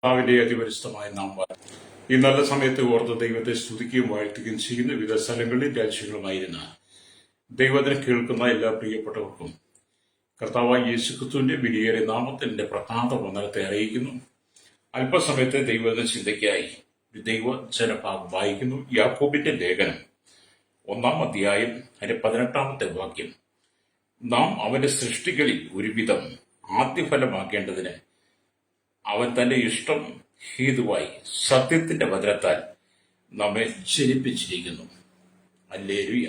കർത്താവിന്റെ അതിപരിശുദ്ധമായ നാമം ഈ നല്ല സമയത്ത് ഓർത്ത് ദൈവത്തെ സ്തുതിക്കുകയും വാഴ്ത്തുകയും ചെയ്യുന്ന വിവിധ സ്ഥലങ്ങളിലും രാജ്യങ്ങളുമായിരുന്ന ദൈവത്തിനെ കേൾക്കുന്ന എല്ലാ പ്രിയപ്പെട്ടവർക്കും കർത്താവായ യേശുക്രിസ്തുവിന്റെ വിലയേറിയ നാമത്തിന്റെ പ്രഭാത വന്ദനത്തെ അറിയിക്കുന്നു. അല്പസമയത്തെ ദൈവത്തിന്റെ ചിന്തയ്ക്കായി ഒരു ദൈവജനഭാഗം വായിക്കുന്നു. യാക്കോബിന്റെ ലേഖനം 1-ാം അധ്യായം അതിന്റെ 18-ാമത്തെ വാക്യം. നാം അവന്റെ സൃഷ്ടികളിൽ ഒരുവിധം ആദ്യഫലമാക്കേണ്ടതിന് അവൻ തന്റെ ഇഷ്ടം ഹേതുവായി സത്യത്തിന്റെ വചനത്താൽ നമ്മെ ജനിപ്പിച്ചിരിക്കുന്നു. ഹല്ലേലൂയ.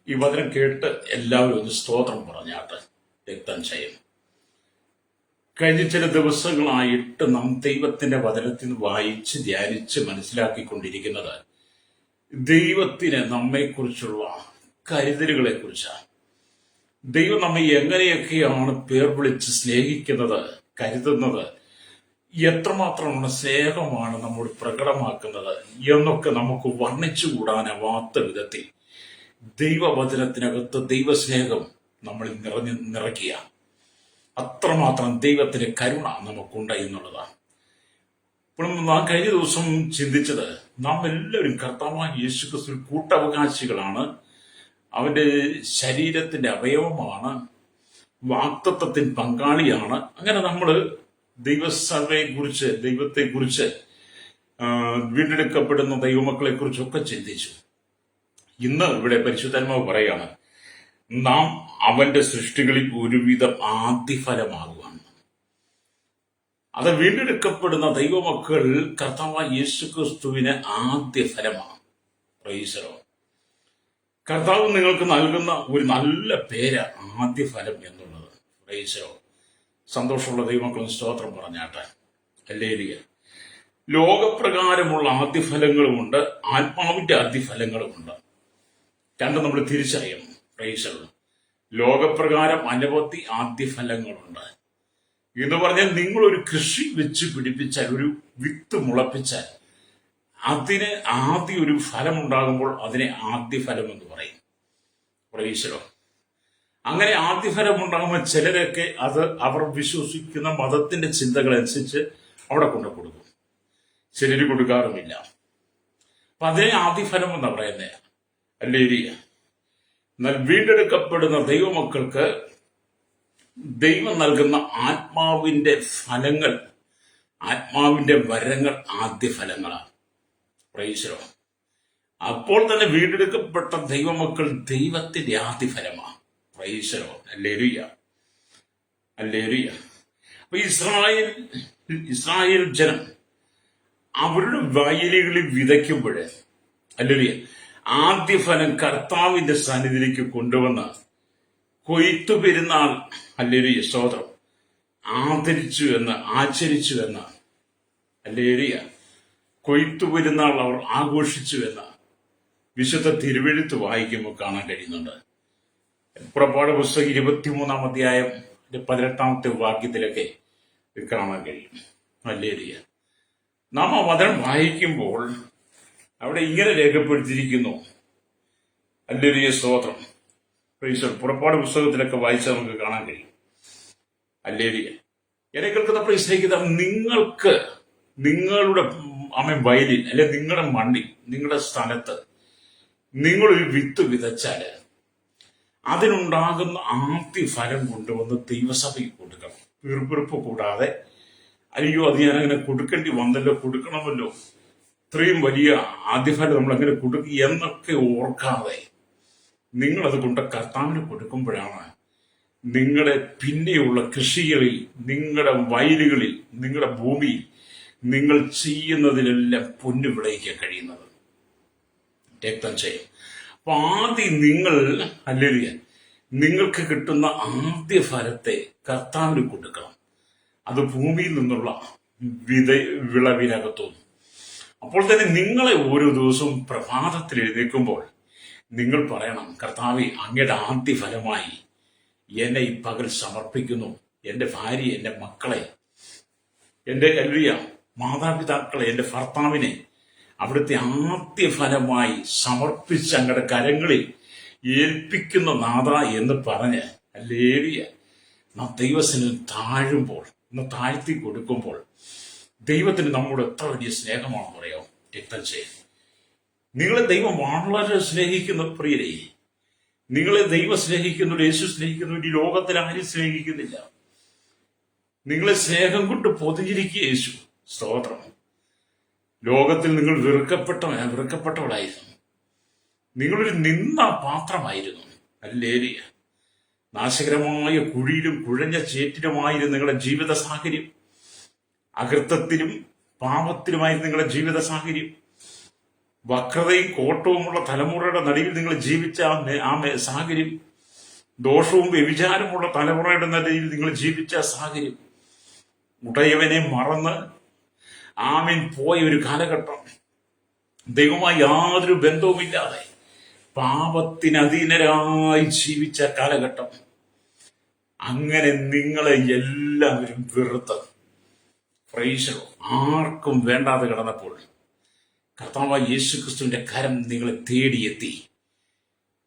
ഈ വചനം കേട്ട് എല്ലാവരും ഒന്ന് സ്തോത്രം പറഞ്ഞാട്ട് രക്തം ചെയ്യും. കഴിഞ്ഞ ചില ദിവസങ്ങളായിട്ട് നാം ദൈവത്തിന്റെ വചനത്തിൽ വായിച്ച് ധ്യാനിച്ച് മനസ്സിലാക്കിക്കൊണ്ടിരിക്കുന്നത് ദൈവത്തിന് നമ്മെക്കുറിച്ചുള്ള കരുതലുകളെ കുറിച്ചാണ്. ദൈവം നമ്മെ എങ്ങനെയൊക്കെയാണ് പേർ വിളിച്ച് സ്നേഹിക്കുന്നത്, കരുതുന്നത്, എത്രമാത്രമാണ് സ്നേഹമാണ് നമ്മൾ പ്രകടമാക്കുന്നത് എന്നൊക്കെ നമുക്ക് വർണ്ണിച്ചുകൂടാനാവാത്ത വിധത്തിൽ ദൈവവചനത്തിനകത്ത് ദൈവസ്നേഹം നമ്മൾ നിറയ്ക്കുക. അത്രമാത്രം ദൈവത്തിന്റെ കരുണ നമുക്കുണ്ട് എന്നുള്ളതാണ്. ഇപ്പോൾ നാം കഴിഞ്ഞ ദിവസം ചിന്തിച്ചത് നാം എല്ലാവരും കർത്താവായ യേശുക്രിസ്തുവിൽ കൂട്ടവകാശികളാണ്. അവന്റെ ശരീരത്തിന്റെ അവയവമാണ്, വാഗ്ദത്തത്തിന് പങ്കാളിയാണ്. അങ്ങനെ നമ്മൾ ദൈവസഭയെക്കുറിച്ച്, ദൈവത്തെക്കുറിച്ച്, വീണ്ടെടുക്കപ്പെടുന്ന ദൈവമക്കളെ കുറിച്ചൊക്കെ ചിന്തിച്ചു. ഇന്ന് ഇവിടെ പരിശുദ്ധാത്മാവ് പറയാണ്, നാം അവന്റെ സൃഷ്ടികളിൽ ഒരുവിധം ആദ്യഫലമാകുവാണ്. അത് വീണ്ടെടുക്കപ്പെടുന്ന ദൈവമക്കൾ കർത്താവായ യേശുക്രിസ്തുവിന് ആദ്യഫലമാണ്. Praise the Lord. കർത്താവ് നിങ്ങൾക്ക് നൽകുന്ന ഒരു നല്ല പേര് ആദ്യഫലം എന്നുള്ളത്. Price the Lord. സന്തോഷമുള്ള ദൈവമക്കളും സ്തോത്രം പറഞ്ഞാട്ടെ. ഹല്ലേലൂയ. ലോകപ്രകാരമുള്ള ആദ്യഫലങ്ങളുമുണ്ട്, ആത്മാവിന്റെ ആദ്യഫലങ്ങളുമുണ്ട്. രണ്ടും നമ്മൾ തിരിച്ചറിയണം. Price the Lord. ലോകപ്രകാരം അനവധി ആദ്യഫലങ്ങളുണ്ട് എന്ന് പറഞ്ഞാൽ, നിങ്ങളൊരു കൃഷി വെച്ച് പിടിപ്പിച്ചാൽ, ഒരു വിത്ത് മുളപ്പിച്ചാൽ അതിന് ആദ്യ ഒരു ഫലം ഉണ്ടാകുമ്പോൾ അതിനെ ആദ്യഫലം എന്ന് പറയും. Price the Lord. അങ്ങനെ ആദ്യഫലം ഉണ്ടാകുമ്പോൾ ചിലരൊക്കെ അത് അവർ വിശ്വസിക്കുന്ന മതത്തിന്റെ ചിന്തകളനുസരിച്ച് അവിടെ കൊണ്ടു കൊടുക്കും, ചിലര് കൊടുക്കാറുമില്ല. അപ്പൊ അതിനെ ആദ്യഫലം എന്നാ പറയുന്നത്. ഹല്ലേലൂയ. എന്നാൽ വീണ്ടെടുക്കപ്പെടുന്ന ദൈവമക്കൾക്ക് ദൈവം നൽകുന്ന ആത്മാവിന്റെ ഫലങ്ങൾ, ആത്മാവിന്റെ വരങ്ങൾ ആദ്യഫലങ്ങളാണ്. Price the Lord. അപ്പോൾ തന്നെ വീണ്ടെടുക്കപ്പെട്ട ദൈവമക്കൾ ദൈവത്തിന്റെ ആദ്യഫലമാണ്. Praise the Lord. Hallelujah. Hallelujah. അപ്പൊ ഇസ്രായേൽ ജനം അവരുടെ വയലുകളിൽ വിതയ്ക്കുമ്പോൾ, ഹല്ലേലൂയ, ആദ്യഫലം കർത്താവിന്റെ സന്നിധിയിലേക്ക് കൊണ്ടുവന്ന് കൊയ്ത്തു പെരുന്നാൾ, ഹല്ലേലൂയ, സ്തോത്രം, ആചരിച്ചു എന്ന്, ഹല്ലേലൂയ, കൊയ്ത്തു പെരുന്നാൾ അവർ ആഘോഷിച്ചു എന്ന് വിശുദ്ധ തിരുവെഴുത്ത് വായിക്കുമ്പോൾ കാണാൻ കഴിയുന്നുണ്ട്. പുറപ്പാട് പുസ്തകം 23-ാം അധ്യായം 18-ാമത്തെ വാക്യത്തിലൊക്കെ കാണാൻ കഴിയും. ഹല്ലേലൂയ. നാം ആ വചനം വായിക്കുമ്പോൾ അവിടെ ഇങ്ങനെ രേഖപ്പെടുത്തിയിരിക്കുന്നു. ഹല്ലേലൂയ, സ്തോത്രം. പുറപ്പാട് പുസ്തകത്തിലൊക്കെ വായിച്ചാൽ നമുക്ക് കാണാൻ കഴിയും. ഹല്ലേലൂയ. എന്നെ കേൾക്കുന്ന പ്രൈസ്നേഹിത, നിങ്ങൾക്ക് നിങ്ങളുടെ വയലിൽ, അല്ലെ നിങ്ങളുടെ മണ്ണിൽ, നിങ്ങളുടെ സ്ഥലത്ത് നിങ്ങളൊരു വിത്ത് വിതച്ചാല് അതിനുണ്ടാകുന്ന ആദ്യ ഫലം കൊണ്ടുവന്ന് ദൈവസഭയ്ക്ക് കൊടുക്കണം. പിറുപിറുപ്പ് കൂടാതെ, അയ്യോ അത് ഞാനങ്ങനെ കൊടുക്കേണ്ടി വന്നല്ലോ, കൊടുക്കണമല്ലോ, ഇത്രയും വലിയ ആദ്യഫലം നമ്മൾ അങ്ങനെ കൊടുക്കുക എന്നൊക്കെ ഓർക്കാതെ നിങ്ങളത് കൊണ്ട് കർത്താവിന് കൊടുക്കുമ്പോഴാണ് നിങ്ങളുടെ പിന്നെയുള്ള കൃഷികളിൽ, നിങ്ങളുടെ വയലുകളിൽ, നിങ്ങളുടെ ഭൂമിയിൽ നിങ്ങൾ ചെയ്യുന്നതിലെല്ലാം പൊന്നു വിളയിക്കാൻ കഴിയുന്നത്. രക്തം ചെയ്യും. അപ്പൊ ആദ്യം നിങ്ങൾ, ഹല്ലേലൂയ, നിങ്ങൾക്ക് കിട്ടുന്ന ആദ്യ ഫലത്തെ കർത്താവിന് കൊടുക്കണം. അത് ഭൂമിയിൽ നിന്നുള്ള വിളവിനകത്തുനിന്ന്. അപ്പോൾ തന്നെ നിങ്ങളെ ഓരോ ദിവസവും പ്രഭാതത്തിൽ എഴുന്നേൽക്കുമ്പോൾ നിങ്ങൾ പറയണം, കർത്താവേ, അങ്ങയുടെ ആദ്യ ഫലമായി എന്നെ ഈ പകൽ സമർപ്പിക്കുന്നു. എന്റെ ഭാര്യ, എന്റെ മക്കളെ, എന്റെ ഹല്ലേലൂയ മാതാപിതാക്കളെ, എന്റെ ഭർത്താവിനെ അവിടുത്തെ ആദ്യ ഫലമായി സമർപ്പിച്ച് അങ്ങയുടെ കരങ്ങളിൽ ഏൽപ്പിക്കുന്ന നാഥ എന്ന് പറഞ്ഞ്, ഹല്ലേലൂയ, നാം ദൈവസന്നിധിയിൽ താഴുമ്പോൾ, ഒന്ന് താഴ്ത്തി കൊടുക്കുമ്പോൾ ദൈവത്തിന് നമ്മോട് എത്ര വലിയ സ്നേഹമാണെന്ന് പറയാം. രക്തം ചെയ്യും. നിങ്ങളെ ദൈവം വളരെ സ്നേഹിക്കുന്ന പ്രിയരെ, നിങ്ങളെ ദൈവം സ്നേഹിക്കുന്നു, യേശു സ്നേഹിക്കുന്നു. ഈ ലോകത്തിൽ ആരും സ്നേഹിക്കുന്നില്ല. നിങ്ങളെ സ്നേഹം കൊണ്ട് പൊതിഞ്ഞിരിക്കുക യേശു. സ്തോത്രം. ലോകത്തിൽ നിങ്ങൾ വെറുക്കപ്പെട്ടവളായിരുന്നു. നിങ്ങളൊരു നിന്ന പാത്രമായിരുന്നു. ഹല്ലേലൂയ. നാശകരമായ കുഴിയിലും കുഴഞ്ഞ ചേറ്റിലുമായിരുന്നു നിങ്ങളുടെ ജീവിത സാഹചര്യം. അകൃത്യത്തിലും പാപത്തിലുമായിരുന്നു നിങ്ങളുടെ ജീവിത സാഹചര്യം. വക്രതയും കോട്ടവുമുള്ള തലമുറയുടെ നടുവിൽ നിങ്ങൾ ജീവിച്ച ആ സാഹചര്യം, ദോഷവും വ്യഭിചാരമുള്ള തലമുറയുടെ നടുവിൽ നിങ്ങൾ ജീവിച്ച സാഹചര്യം, ഉടയവനെ മറന്ന് പോയ ഒരു കാലഘട്ടം, ദൈവവുമായി യാതൊരു ബന്ധവുമില്ലാതെ പാപത്തിന് അധീനരായി ജീവിച്ച കാലഘട്ടം, അങ്ങനെ നിങ്ങളെ എല്ലാവരും വെറുത്ത് പ്രൈസോ ആർക്കും വേണ്ടാതെ കിടന്നപ്പോൾ കർത്താവായ യേശുക്രിസ്തുവിന്റെ കരം നിങ്ങളെ തേടിയെത്തി.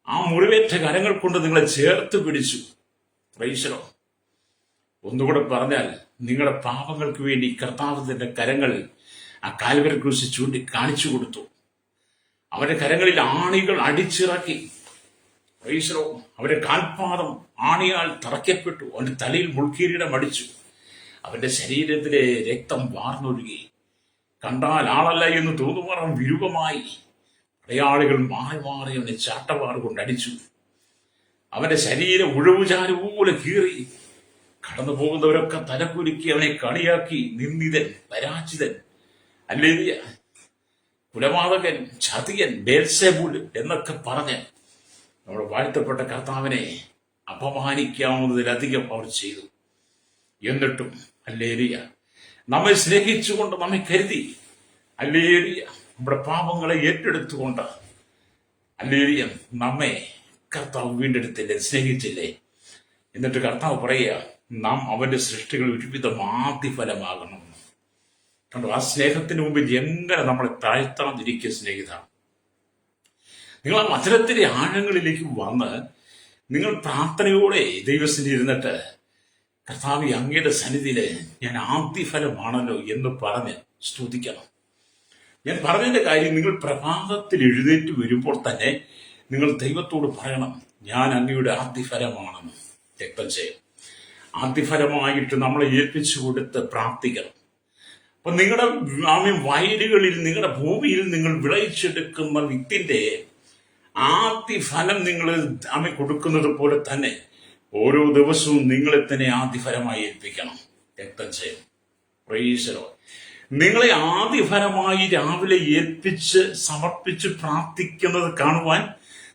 ആ മുറിവേറ്റ കരങ്ങൾ കൊണ്ട് നിങ്ങളെ ചേർത്ത് പിടിച്ചു. പ്രൈസോ. ഒന്നുകൂടെ പറഞ്ഞാൽ, നിങ്ങളുടെ പാപങ്ങൾക്ക് വേണ്ടി കർത്താവിന്റെ കരങ്ങൾ ആ കാൽവരി ക്രൂശിൽ ചൂണ്ടി കാണിച്ചു കൊടുത്തു. അവന്റെ കരങ്ങളിൽ ആണികൾ അടിച്ചിറക്കി. പ്രൈസോ. അവന്റെ കാൽപാദം ആണിയാൽ തറയ്ക്കപ്പെട്ടു. അവന്റെ തലയിൽ മുൾക്കീരീടം അടിച്ചു. അവന്റെ ശരീരത്തിലെ രക്തം വാർന്നൊഴുകി. കണ്ടാൽ ആളല്ല എന്ന് തോന്നുമാറും വിരൂപമായി പടയാളികൾ മാറി മാറി അവനെ ചാട്ടവാറ് കൊണ്ട് അടിച്ചു. അവന്റെ ശരീരം ഉഴവുചാരുപോലെ കീറി. കടന്നു പോകുന്നവരൊക്കെ തലകുലുക്കി അവനെ കളിയാക്കി. നിന്ദിതൻ, പരാജിതൻ, ഹല്ലേലൂയ, കുലപാതകൻ, ചതിയൻ, ബേൽസെബൂൽ എന്നൊക്കെ പറഞ്ഞ് നമ്മുടെ വാഴ്ത്തപ്പെട്ട കർത്താവിനെ അപമാനിക്കാവുന്നതിലധികം അവർ ചെയ്തു. എന്നിട്ടും ഹല്ലേലൂയ, നമ്മെ സ്നേഹിച്ചുകൊണ്ട് നമ്മെ കരുതി, ഹല്ലേലൂയ, നമ്മുടെ പാപങ്ങളെ ഏറ്റെടുത്തുകൊണ്ട് ഹല്ലേലൂയ നമ്മെ കർത്താവ് വീണ്ടെടുത്തില്ലേ, സ്നേഹിച്ചില്ലേ. എന്നിട്ട് കർത്താവ് പറയുക, നാം അവന്റെ സൃഷ്ടികൾ ഒരുവിധം ആദ്യഫലമാകണം. കണ്ടോ, ആ സ്നേഹത്തിന് മുമ്പിൽ എങ്ങനെ നമ്മളെ താഴ്ത്താതിരിക്കുക സ്നേഹിത. നിങ്ങൾ ആ വചനത്തിന്റെ ആഴങ്ങളിലേക്ക് വന്ന് നിങ്ങൾ പ്രാർത്ഥനയോടെ ദൈവസ്ഥിതി ഇരുന്നിട്ട്, കർത്താവേ, അങ്ങയുടെ സന്നിധിയില് ഞാൻ ആദ്യഫലമാണല്ലോ എന്ന് പറഞ്ഞ് സ്തുതിക്കണം. ഞാൻ പറഞ്ഞതിന്റെ കാര്യം, നിങ്ങൾ പ്രഭാതത്തിൽ എഴുന്നേറ്റ് വരുമ്പോൾ തന്നെ നിങ്ങൾ ദൈവത്തോട് പറയണം, ഞാൻ അങ്ങയുടെ ആദ്യഫലമാണെന്ന്. രക്തം ചെയ്യും. ആദ്യഫലമായിട്ട് നമ്മളെ ഏൽപ്പിച്ചു കൊടുത്ത് പ്രാർത്ഥിക്കണം. അപ്പൊ നിങ്ങളുടെ വയലുകളിൽ, നിങ്ങളുടെ ഭൂമിയിൽ നിങ്ങൾ വിളയിച്ചെടുക്കുന്ന വിത്തിന്റെ ആദ്യഫലം നിങ്ങൾ കൊടുക്കുന്നത് പോലെ തന്നെ ഓരോ ദിവസവും നിങ്ങളെ തന്നെ ആദ്യഫലമായി ഏൽപ്പിക്കണം. രക്തം ചെയ്യും. പ്രൈസലോ. നിങ്ങളെ ആദ്യഫലമായി രാവിലെ ഏൽപ്പിച്ച് സമർപ്പിച്ച് പ്രാർത്ഥിക്കുന്നത് കാണുവാൻ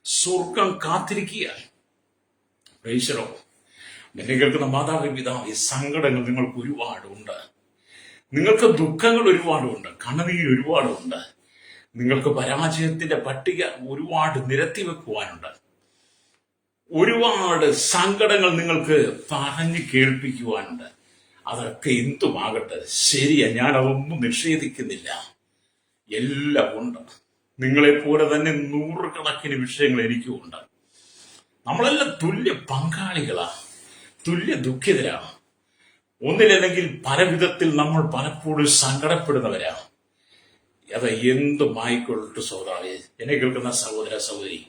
സ്വർഗം കാത്തിരിക്കുക. പ്രൈസലോ. എന്നെ കേൾക്കുന്ന മാതാപിതാവ്, സങ്കടങ്ങൾ നിങ്ങൾക്ക് ഒരുപാടുണ്ട്. നിങ്ങൾക്ക് ദുഃഖങ്ങൾ ഒരുപാടുണ്ട്. കണ്ണുനീർ ഒരുപാടുണ്ട്. നിങ്ങൾക്ക് പരാജയത്തിന്റെ പട്ടിക ഒരുപാട് നിരത്തി വെക്കുവാനുണ്ട്. ഒരുപാട് സങ്കടങ്ങൾ നിങ്ങൾക്ക് പറഞ്ഞു കേൾപ്പിക്കുവാനുണ്ട്. അതൊക്കെ എന്തുമാകട്ടെ, ശരിയാ, ഞാൻ അതൊന്നും നിഷേധിക്കുന്നില്ല. എല്ലാം ഉണ്ട്. നിങ്ങളെപ്പോലെ തന്നെ നൂറുകണക്കിന് വിഷയങ്ങൾ എനിക്കുമുണ്ട്. നമ്മളെല്ലാം തുല്യ പങ്കാളികളാ, തുല്യ ദുഃഖിതരാ. ഒന്നിലല്ലെങ്കിൽ പല വിധത്തിൽ നമ്മൾ പലപ്പോഴും സങ്കടപ്പെടുന്നവരാ. അത് എന്തുമായിക്കൊള്ളു സഹോദരേ, എന്നെ കേൾക്കുന്ന സഹോദര സഹോദരി,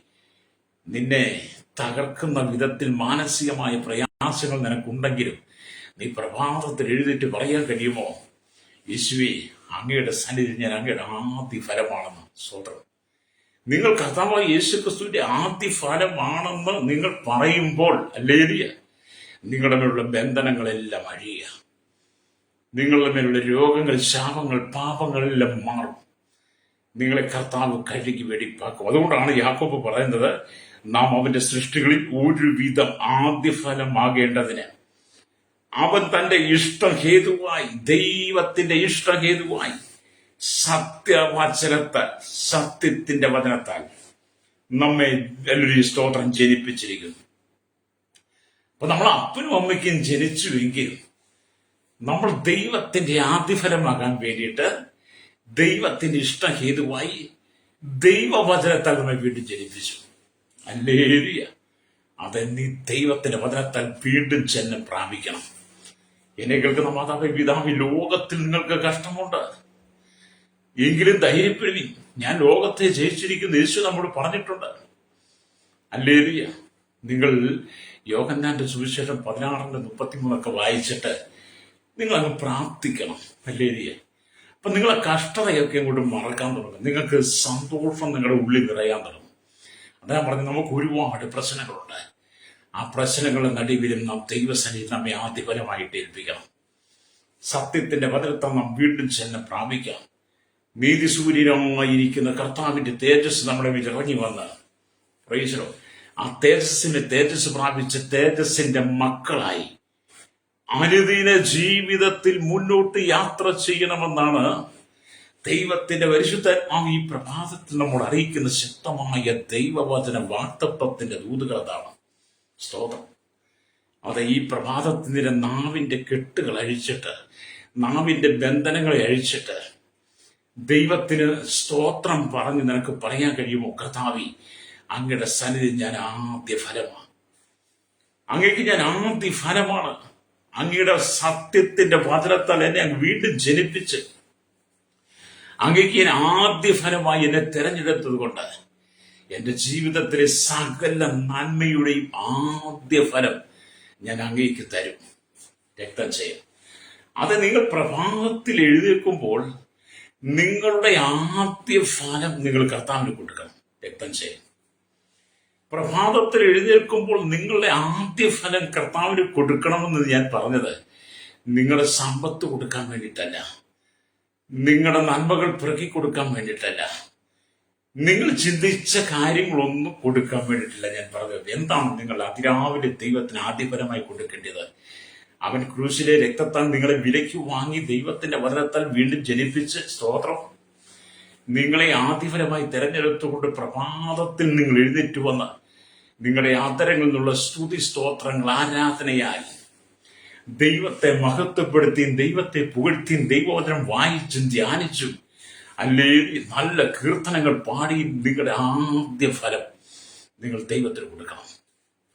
നിന്നെ തകർക്കുന്ന വിധത്തിൽ മാനസികമായ പ്രയാസങ്ങൾ നിനക്കുണ്ടെങ്കിലും നീ പ്രഭാതത്തിൽ എഴുന്നേറ്റ് പറയാൻ കഴിയുമോ, യേശുവേ, അങ്ങയുടെ സന്നിധി ഞാൻ അങ്ങയുടെ ആദ്യ ഫലമാണെന്ന്. സ്വതന്ത്രം. നിങ്ങൾ കർത്താവായ യേശുക്രിസ്തുവിന്റെ ആദ്യ ഫലമാണെന്ന് നിങ്ങൾ പറയുമ്പോൾ, ഹല്ലേലൂയ, നിങ്ങളുടെ മേലുള്ള ബന്ധനങ്ങളെല്ലാം അഴിയുക. നിങ്ങളുടെ മേലുള്ള രോഗങ്ങൾ, ശാപങ്ങൾ, പാപങ്ങളെല്ലാം മാറും. നിങ്ങളെ കർത്താവ് കഴുകി വെടിപ്പാക്കും. അതുകൊണ്ടാണ് യാക്കോബ് പറയുന്നത്, നാം അവന്റെ സൃഷ്ടികളിൽ ഒരുവിധം ആദ്യഫലമാകേണ്ടതിന് അവൻ തന്റെ ഇഷ്ടഹേതുവായി, ദൈവത്തിന്റെ ഇഷ്ടഹേതുവായി സത്യവചനത്താൽ, സത്യത്തിന്റെ വചനത്താൽ നമ്മെ വലിയൊരു സ്തോത്രം ജനിപ്പിച്ചിരിക്കുന്നു. അപ്പൊ നമ്മൾ അപ്പനും അമ്മയ്ക്കും ജനിച്ചുവെങ്കിലും നമ്മൾ ദൈവത്തിന്റെ ആദ്യഫലമാകാൻ വേണ്ടിയിട്ട് ദൈവത്തിന്റെ ഇഷ്ടഹേതുവായി ദൈവവചനത്താൽ നമ്മെ വീണ്ടും ജനിപ്പിച്ചു. ഹല്ലേലൂയ. അതെന്നീ ദൈവത്തിന്റെ വചനത്താൽ വീണ്ടും ജന്മം പ്രാപിക്കണം. എന്നെ കേൾക്കുന്ന മാതാവേ, പിതാവേ, ലോകത്തിൽ നിങ്ങൾക്ക് കഷ്ടമുണ്ട്, എങ്കിലും ധൈര്യപ്പെടുവിൻ, ഞാൻ ലോകത്തെ ജയിച്ചിരിക്കുന്ന യേശു നമ്മോട് പറഞ്ഞിട്ടുണ്ട്. ഹല്ലേലൂയ. നിങ്ങൾ യോഹന്നാന്റെ സുവിശേഷം 16:33 വായിച്ചിട്ട് നിങ്ങൾ അങ്ങ് പ്രാർത്ഥിക്കണം. ഹല്ലേലൂയ. അപ്പൊ നിങ്ങളെ കഷ്ടതയൊക്കെ അങ്ങോട്ട് മറക്കാൻ തുടങ്ങും, നിങ്ങൾക്ക് സന്തോഷം നിങ്ങളുടെ ഉള്ളിൽ നിറയാൻ തുടങ്ങും. അതാ പറഞ്ഞ് നമുക്ക് ഒരുപാട് പ്രശ്നങ്ങളുണ്ട്. ആ പ്രശ്നങ്ങളുടെ നടുവിലും നാം ദൈവസന്നിധി നമ്മെ ആധിപത്യമായിട്ട് ഏൽപ്പിക്കണം. സത്യത്തിന്റെ വചനത്തെ നാം വീണ്ടും ചെന്ന് പ്രാപിക്കാം. നീതിസൂര്യമായിരിക്കുന്ന കർത്താവിന്റെ തേജസ് നമ്മുടെ മേൽ ഇറങ്ങി വന്ന് പ്രൈസലോ ആ തേജസ് പ്രാപിച്ച തേജസ്സിന്റെ മക്കളായി അനുദിന ജീവിതത്തിൽ മുന്നോട്ട് യാത്ര ചെയ്യണമെന്നാണ് ദൈവത്തിന്റെ പരിശുദ്ധാത്മാവ് ഈ പ്രഭാതത്തിൽ നമ്മോട് അറിയിക്കുന്ന ശക്തമായ ദൈവവചന വാഗ്ദത്തത്തിന്റെ ദൂതുകൾ. അതാണ് സ്തോത്രം. അത് ഈ പ്രഭാതത്തിന്റെ നാവിന്റെ കെട്ടുകൾ അഴിച്ചിട്ട്, നാവിന്റെ ബന്ധനങ്ങളെ അഴിച്ചിട്ട് ദൈവത്തിന് സ്തോത്രം പറഞ്ഞ് നിനക്ക് പറയാൻ കഴിയുമോ? കർത്താവേ, അങ്ങയുടെ സന്നിധി ഞാൻ ആദ്യ ഫലമാണ്, അങ്ങേക്ക് ഞാൻ ആദ്യ ഫലമാണ്. അങ്ങയുടെ സത്യത്തിന്റെ വചനത്താൽ എന്നെ അങ്ങ് വീണ്ടും ജനിപ്പിച്ച് അങ്ങേക്ക് ഞാൻ ആദ്യ ഫലമായി എന്നെ തെരഞ്ഞെടുത്തത് കൊണ്ട് എന്റെ ജീവിതത്തിലെ സകല നന്മയുടെയും ആദ്യ ഫലം ഞാൻ അങ്ങേക്ക് തരും. രക്തം ചെയ്യും. അത് നിങ്ങൾ പ്രഭാതത്തിൽ എഴുന്നേൽക്കുമ്പോൾ നിങ്ങളുടെ ആദ്യ ഫലം നിങ്ങൾ കർത്താവിന് കൊടുക്കണം. രക്തം ചെയ്യും. പ്രഭാതത്തിൽ എഴുന്നേൽക്കുമ്പോൾ നിങ്ങളുടെ ആദ്യ ഫലം കർത്താവിന് കൊടുക്കണമെന്ന് ഞാൻ പറഞ്ഞത് നിങ്ങളുടെ സമ്പത്ത് കൊടുക്കാൻ വേണ്ടിയിട്ടല്ല, നിങ്ങളുടെ നന്മകൾ പിറക്കി കൊടുക്കാൻ വേണ്ടിയിട്ടല്ല, നിങ്ങൾ ചിന്തിച്ച കാര്യങ്ങളൊന്നും കൊടുക്കാൻ വേണ്ടിയിട്ടില്ല. ഞാൻ പറഞ്ഞത് എന്താണ്? നിങ്ങൾ അതിരാവിലെ ദൈവത്തിന് ആദ്യപരമായി കൊടുക്കേണ്ടത്. അവൻ ക്രൂശിലെ രക്തത്താൽ നിങ്ങളെ വിലയ്ക്ക് വാങ്ങി ദൈവത്തിന്റെ വചനത്താൽ വീണ്ടും ജനിപ്പിച്ച് സ്തോത്രം നിങ്ങളെ ആദ്യഫലമായി തെരഞ്ഞെടുത്തുകൊണ്ട് പ്രഭാതത്തിൽ നിങ്ങൾ എഴുന്നേറ്റ് വന്ന് നിങ്ങളുടെ ആദരങ്ങളിൽ നിന്നുള്ള സ്തുതി സ്തോത്രങ്ങൾ ആരാധനയായി ദൈവത്തെ മഹത്വപ്പെടുത്തിയും ദൈവത്തെ പുകഴ്ത്തിയും ദൈവവചനം വായിച്ചും ധ്യാനിച്ചും അല്ലേ നല്ല കീർത്തനങ്ങൾ പാടിയും നിങ്ങളുടെ ആദ്യ ഫലം നിങ്ങൾ ദൈവത്തിന് കൊടുക്കണം.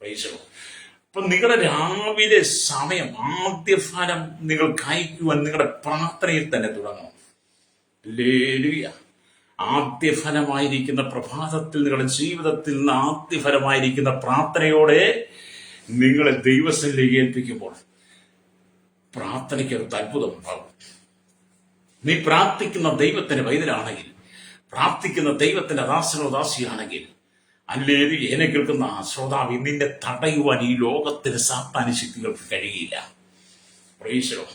പ്രൈസ്. അപ്പൊ നിങ്ങളുടെ രാവിലെ സമയം ആദ്യ ഫലം നിങ്ങൾ കായ്ക്കുവാൻ നിങ്ങളുടെ പ്രാർത്ഥനയിൽ തന്നെ തുടങ്ങണം. ഹല്ലേലൂയ. ആദ്യ ഫലമായിരിക്കുന്ന പ്രഭാതത്തിൽ നിങ്ങളുടെ ജീവിതത്തിൽ നിന്ന് ആദ്യ ഫലമായിരിക്കുന്ന പ്രാർത്ഥനയോടെ നിങ്ങളെ ദൈവസന്നിധിയിലേക്ക് ഏൽപ്പിക്കുമ്പോൾ പ്രാർത്ഥനയ്ക്ക് അത്ഭുതം ഉണ്ടാകും. നീ പ്രാർത്ഥിക്കുന്ന ദൈവത്തിന്റെ വൈദ്യരാണെങ്കിൽ, പ്രാർത്ഥിക്കുന്ന ദൈവത്തിന്റെ ദാസനോ ദാസിയാണെങ്കിൽ, അല്ലേലും എന്നെ കേൾക്കുന്ന ശ്രോതാവ്, നിന്നെ തടയുവാൻ ഈ ലോകത്തിന് സാത്താന്യ ശക്തികൾക്ക് കഴിയില്ല. പ്രൈസലോ.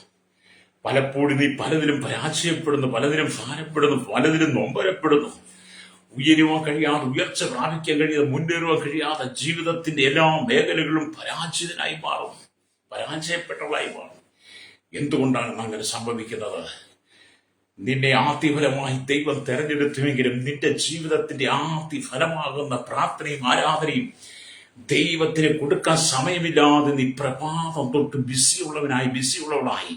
പലപ്പോഴും നീ പലതിലും പരാജയപ്പെടുന്നു, പലതിലും ഭാരപ്പെടുന്നു, പലതിലും നൊമ്പരപ്പെടുന്നു. ഉയരുവാൻ കഴിയാതെ, ഉയർച്ച പ്രാപിക്കാൻ കഴിയാതെ, മുന്നേറുവാൻ കഴിയാതെ ജീവിതത്തിന്റെ എല്ലാ മേഖലകളിലും പരാജിതനായി മാറും, പരാജയപ്പെട്ടവളായി മാറും. എന്തുകൊണ്ടാണ് അങ്ങനെ സംഭവിക്കുന്നത്? നിന്നെ ആദ്യഫലമായി ദൈവം തെരഞ്ഞെടുത്തുവെങ്കിലും നിന്റെ ജീവിതത്തിന്റെ ആദ്യ ഫലമാകുന്ന പ്രാർത്ഥനയും ആരാധനയും ദൈവത്തിന് കൊടുക്കാൻ സമയമില്ലാതെ നീ പ്രഭാതം തൊട്ട് ബിസിയുള്ളവളായി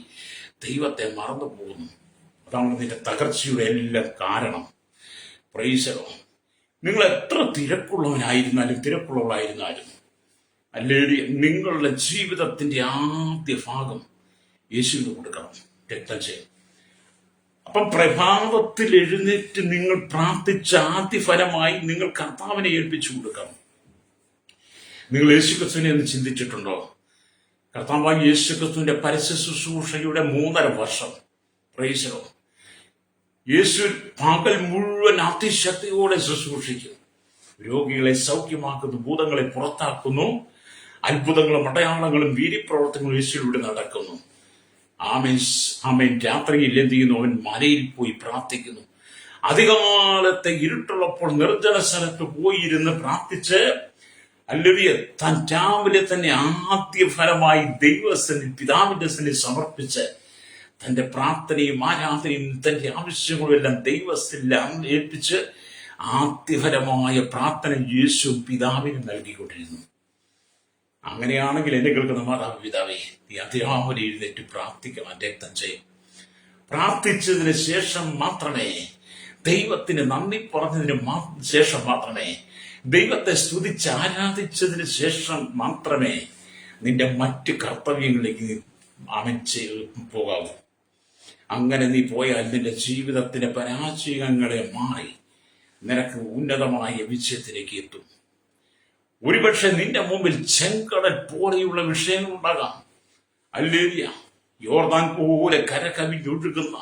ദൈവത്തെ മറന്നു പോകുന്നു. അതാണ് നിന്റെ തകർച്ചയുടെ എല്ലാം കാരണം. പ്രൈസലോ. നിങ്ങൾ എത്ര തിരക്കുള്ളവളായിരുന്നാലും അല്ലെങ്കിൽ നിങ്ങളുടെ ജീവിതത്തിന്റെ ആദ്യ ഭാഗം യേശുവിന് കൊടുക്കണം. രക്തം ചെയ്യും. അപ്പം പ്രഭാതത്തിൽ എഴുന്നേറ്റ് നിങ്ങൾ പ്രാർത്ഥിച്ച ആദ്യ ഫലമായി നിങ്ങൾ കർത്താവിനെ ഏൽപ്പിച്ചു കൊടുക്കണം. നിങ്ങൾ യേശുക്രിസ്തുവിനെ ഒന്ന് ചിന്തിച്ചിട്ടുണ്ടോ? കർത്താവായ യേശുക്രിസ്തുവിന്റെ പരസ്യ ശുശ്രൂഷയുടെ 3.5 വർഷം പ്രൈസലോ. യേശു പകൽ മുഴുവൻ അതിശക്തിയോടെ ശുശ്രൂഷിക്കും. രോഗികളെ സൗഖ്യമാക്കുന്നു, ഭൂതങ്ങളെ പുറത്താക്കുന്നു, അത്ഭുതങ്ങളും അടയാളങ്ങളും വീര്യപ്രവർത്തനങ്ങളും യേശുവിലൂടെ നടക്കുന്നു. ആമേൻ. രാത്രിയിൽ എന്ത് ചെയ്യുന്നു? അവൻ മലയിൽ പോയി പ്രാർത്ഥിക്കുന്നു. അധികകാലത്തെ ഇരുട്ടുള്ളപ്പോൾ നിർജ്ജന സ്ഥലത്ത് പോയിരുന്ന് പ്രാർത്ഥിച്ച് അല്ലെങ്കിൽ താൻ രാവിലെ തന്നെ ആദ്യ ഫലമായി പിതാവിന്റെ സന്നിധി സമർപ്പിച്ച് തന്റെ പ്രാർത്ഥനയും ആരാധനയും തന്റെ ആവശ്യങ്ങളും എല്ലാം ദൈവത്തിൽ ഏൽപ്പിച്ച് ആദ്യഫലമായ പ്രാർത്ഥന യേശു പിതാവിന് നൽകിക്കൊണ്ടിരുന്നു. അങ്ങനെയാണെങ്കിൽ എന്നെ കേൾക്കുന്ന മാതാവ്, പിതാവേ, നീ അതിരാവിലെ എഴുന്നേറ്റ് പ്രാർത്ഥിക്കണം. രക്തം ചെയ്യും. പ്രാർത്ഥിച്ചതിന് ശേഷം മാത്രമേ, ദൈവത്തിന് നന്ദി പറഞ്ഞതിന് ശേഷം മാത്രമേ, ദൈവത്തെ സ്തുതിച്ച് ആരാധിച്ചതിന് ശേഷം മാത്രമേ നിന്റെ മറ്റ് കർത്തവ്യങ്ങളിലേക്ക് അവൻ പോകാവൂ. അങ്ങനെ നീ പോയാൽ നിന്റെ ജീവിതത്തിന്റെ പരാജയങ്ങളെ മാറി നിനക്ക് ഉന്നതമായ വിജയത്തിലേക്ക് എത്തും. ഒരുപക്ഷെ നിന്റെ മുമ്പിൽ ചെങ്കടൽ പോലെയുള്ള വിഷയങ്ങൾ ഉണ്ടാകാം. ഹല്ലേലൂയ. യോർദാൻ പോലെ കരകവിഞ്ഞൊഴുകുന്ന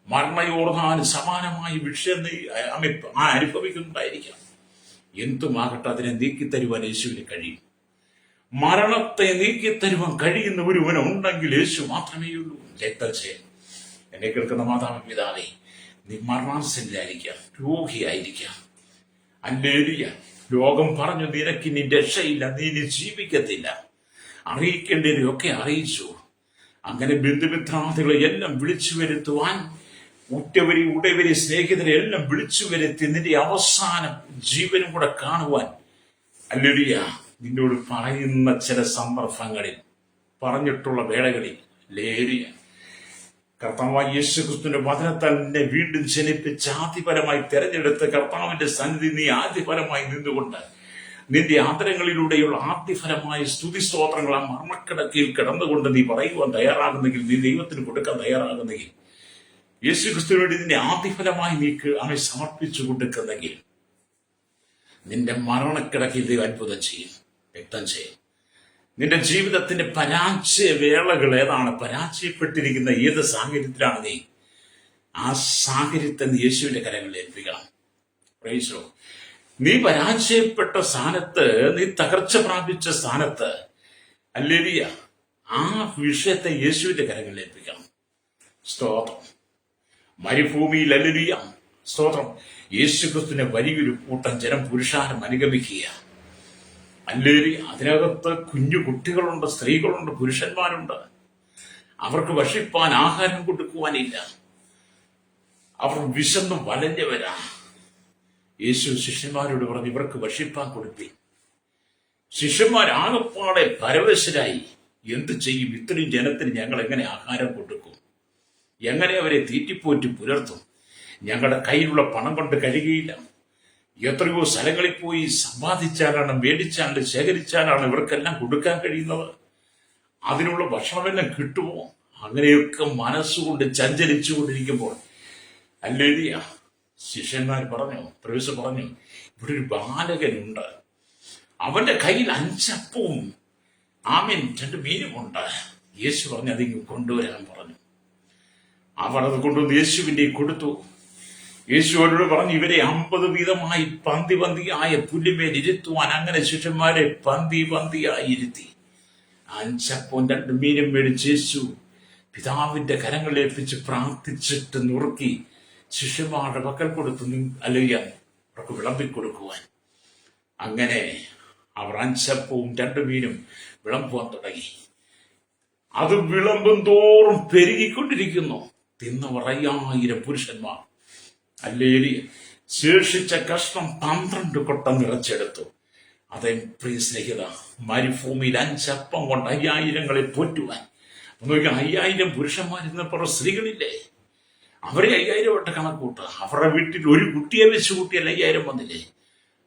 മരണയോർദാന് സമാനമായ വിഷയം നീ അനുഭവിക്കുന്നുണ്ടായിരിക്കാം. എന്തുമാകട്ടെ, അതിനെ നീക്കിത്തരുവാൻ യേശുവിന് കഴിയും. മരണത്തെ നീക്കിത്തരുവാൻ കഴിയുന്ന ഒരുവനുണ്ടെങ്കിൽ യേശു മാത്രമേ ഉള്ളൂ. രക്തജയം. എന്നെ കേൾക്കുന്ന മാതാവ് പിതാവേ, നീ മരണാസന്നിലായിരിക്കാം, രോഗിയായിരിക്കാം. ഹല്ലേലൂയ. ലോകം പറഞ്ഞു നിനക്ക് ഇനി രക്ഷയില്ല, നീ ഇനി ജീവിക്കത്തില്ല. അറിയിക്കേണ്ടവരെയൊക്കെ അറിയിച്ചു. അങ്ങനെ ബന്ധുമിത്രാദികളെ എല്ലാം വിളിച്ചു വരുത്തുവാൻ, ഉറ്റവരെ ഉടയവരെ സ്നേഹിതരെ എല്ലാം വിളിച്ചു വരുത്തി നിന്റെ അവസാന ജീവനും കൂടെ കാണുവാൻ ഹല്ലേലൂയ നിന്നോട് പറയുന്ന ചില സന്ദർഭങ്ങളിൽ, പറഞ്ഞിട്ടുള്ള വേളകളിൽ ഹല്ലേലൂയ കർത്താവായ യേശുക്രിസ്തുവിന്റെ വചനത്താൽ നിന്നെ വീണ്ടും ജനിപ്പിച്ച് ആദിപരമായി തെരഞ്ഞെടുത്ത കർത്താവിന്റെ സന്നിധി നീ ആദിപരമായി നിന്നുകൊണ്ട് നിന്റെ ആദരങ്ങളിലൂടെയുള്ള ആദ്യഫലമായ സ്തുതി സ്തോത്രങ്ങൾ ആ മർമ്മക്കിടക്കയിൽ കിടന്നുകൊണ്ട് നീ പറയുവാൻ തയ്യാറാകുന്നെങ്കിൽ, നീ ദൈവത്തിന് കൊടുക്കാൻ തയ്യാറാകുന്നെങ്കിൽ, യേശുക്രിസ്തുവിന് വേണ്ടി നിന്റെ ആദ്യഫലമായി നീക്ക് അവനെ സമർപ്പിച്ചു കൊടുക്കുന്നെങ്കിൽ, നിന്റെ മരണക്കിടക്കയിൽ ദൈവം അത്ഭുതം ചെയ്യും, വ്യക്തം ചെയ്യും. നിന്റെ ജീവിതത്തിന്റെ പരാജയ വേളകൾ ഏതാണ്? പരാജയപ്പെട്ടിരിക്കുന്ന ഏത് സാഹചര്യത്തിലാണ് നീ? ആ സാഹചര്യത്തെ നീ യേശുവിന്റെ കരങ്ങളിൽ ഏൽപ്പിക്കണം. പ്രൈസോ. നീ പരാജയപ്പെട്ട സ്ഥാനത്ത്, നീ തകർച്ച പ്രാപിച്ച സ്ഥാനത്ത് ഹല്ലേലൂയ ആ വിഷയത്തെ യേശുവിന്റെ കരങ്ങളിൽ ഏൽപ്പിക്കണം. സ്തോത്രം. മരുഭൂമിയിൽ ഹല്ലേലൂയ സ്തോത്രം യേശുക്രിസ്തുവിനെ വലിയൊരു കൂട്ടം ജനം പുരുഷാരം അനുഗമിക്കുക. ഹല്ലേലൂയ. അതിനകത്ത് കുഞ്ഞു കുട്ടികളുണ്ട്, സ്ത്രീകളുണ്ട്, പുരുഷന്മാരുണ്ട്. അവർക്ക് ഭക്ഷിപ്പാൻ ആഹാരം കൊടുക്കുവാനില്ല. അവർ വിശന്ന് വലഞ്ഞവരാ. യേശു ശിഷ്യന്മാരോട് പറഞ്ഞു, ഇവർക്ക് ഭക്ഷിപ്പാൻ കൊടുപ്പി. ശിഷ്യന്മാരാകപ്പാടെ പരവശരായി. എന്ത് ചെയ്യും? ഇത്രയും ജനത്തിന് ഞങ്ങൾ എങ്ങനെ ആഹാരം കൊടുക്കും? എങ്ങനെ അവരെ തീറ്റിപ്പോറ്റി പുലർത്തും? ഞങ്ങളുടെ കയ്യിലുള്ള പണം കൊണ്ട് കഴിയുകയില്ല. എത്രയോ സ്ഥലങ്ങളിൽ പോയി സമ്പാദിച്ചാലാണ്, മേടിച്ചാണ്ട് ശേഖരിച്ചാലാണ് ഇവർക്കെല്ലാം കൊടുക്കാൻ കഴിയുന്നത്. അതിനുള്ള ഭക്ഷണമെല്ലാം കിട്ടുമോ? അങ്ങനെയൊക്കെ മനസ്സുകൊണ്ട് ചഞ്ചലിച്ചു കൊണ്ടിരിക്കുമ്പോൾ ഹല്ലേലൂയ ശിഷ്യന്മാർ പറഞ്ഞു, പ്രവേശ പറഞ്ഞു, ഇവിടെ ഒരു ബാലകനുണ്ട്, അവന്റെ കയ്യിൽ 5 അപ്പവും 2 മീനുമുണ്ട്. യേശു പറഞ്ഞു, അതിങ്ങ് കൊണ്ടുവരാൻ പറഞ്ഞു. അവർ അത് കൊണ്ടുവന്ന് യേശുവിന്റെ കൊടുത്തു. യേശു അവരോട് പറഞ്ഞു, ഇവരെ 50 വീതമായി പന്തി പന്തിയായ പുല്ലുമേൽ ഇരുത്തുവാൻ. അങ്ങനെ ശിഷ്യന്മാരെ പന്തി പന്തിയായി ഇരുത്തി. 5 അപ്പവും 2 മീനും മേടിച്ച് യേശു പിതാവിന്റെ കരങ്ങളിലേൽപ്പിച്ച് പ്രാർത്ഥിച്ചിട്ട് നുറുക്കി ശിഷ്യന്മാരുടെ പക്കൽ കൊടുത്തു. അല്ലയ്യ അവർക്ക് വിളമ്പിക്കൊടുക്കുവാൻ. അങ്ങനെ അവർ 5 അപ്പവും 2 മീനും വിളമ്പുവാൻ തുടങ്ങി. അത് വിളമ്പും തോറും പെരുകിക്കൊണ്ടിരിക്കുന്നു. തിന്നവർ 5000 പുരുഷന്മാർ. ഹല്ലേലൂയ. ശേഷിച്ച കഷ്ണം 12 കൊട്ട നിറച്ചെടുത്തു. അതേ പ്രിയ സ്നേഹിത, മരുഭൂമിയിൽ 5 അപ്പം കൊണ്ട് 5000ങ്ങളെ പോറ്റുവാൻ. നോക്കിയാൽ 5000 പുരുഷന്മാരിന്നപ്പോൾ സ്ത്രീകളില്ലേ? അവരെ 5000 വട്ട കണക്കൂട്ട്. അവരുടെ വീട്ടിൽ ഒരു കുട്ടിയെ വെച്ച് കൂട്ടിയല്ല 5000 വന്നില്ലേ?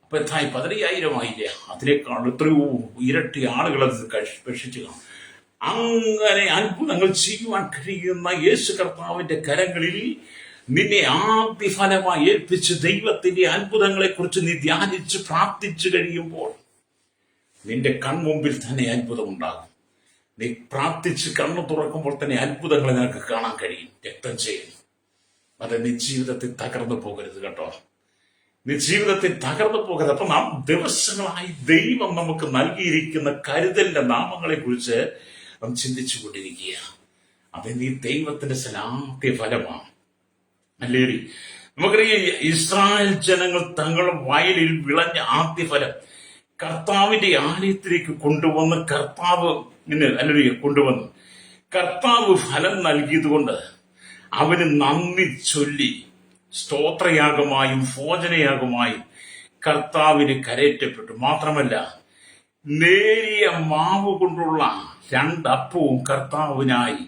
അപ്പൊ എത്രയായി? 15000 ആയില്ലേ? അതിനേക്കാൾ എത്രയോ ഇരട്ടി ആളുകൾ അത് ഭക്ഷിച്ചു കാണും. അങ്ങനെ അത്ഭുതങ്ങൾ ചെയ്യുവാൻ കഴിയുന്ന യേശു കർത്താവിന്റെ കരങ്ങളിൽ നിന്നെ ആദ്യ ഫലമായി ഏൽപ്പിച്ച് ദൈവത്തിന്റെ അത്ഭുതങ്ങളെ കുറിച്ച് നീ ധ്യാനിച്ച് പ്രാർത്ഥിച്ചു കഴിയുമ്പോൾ നിന്റെ കൺമുമ്പിൽ തന്നെ അത്ഭുതം ഉണ്ടാകും. നീ പ്രാർത്ഥിച്ച് കണ്ണു തുറക്കുമ്പോൾ തന്നെ അത്ഭുതങ്ങളെ നിനക്ക് കാണാൻ കഴിയും. രക്തം ചെയ്യും. അത് നീ ജീവിതത്തിൽ തകർന്നു പോകരുത് കേട്ടോ. നീ ജീവിതത്തിൽ തകർന്നു പോകരുത്. അപ്പൊ നാം ദിവസങ്ങളായി ദൈവം നമുക്ക് നൽകിയിരിക്കുന്ന കരുതലിന്റെ നാമങ്ങളെ കുറിച്ച് നാം ചിന്തിച്ചു കൊണ്ടിരിക്കുക. അത് നീ ദൈവത്തിന്റെ സലാമത്തെ ഫലമാണ്. അല്ലേടി നമുക്കറിയാം, ഇസ്രായേൽ ജനങ്ങൾ തങ്ങളുടെ വയലിൽ വിളഞ്ഞ ആദ്യ ഫലം കർത്താവിന്റെ ആലയത്തിലേക്ക് കൊണ്ടുവന്ന് കർത്താവ് ഫലം നൽകിയതുകൊണ്ട് അവന് നന്ദി ചൊല്ലി സ്തോത്രയാഗമായും ഭോജനയാഗമായും കർത്താവിന് കരയേറ്റപ്പെട്ടു. മാത്രമല്ല, നേരിയ മാവ് കൊണ്ടുള്ള 2 അപ്പവും കർത്താവിനായി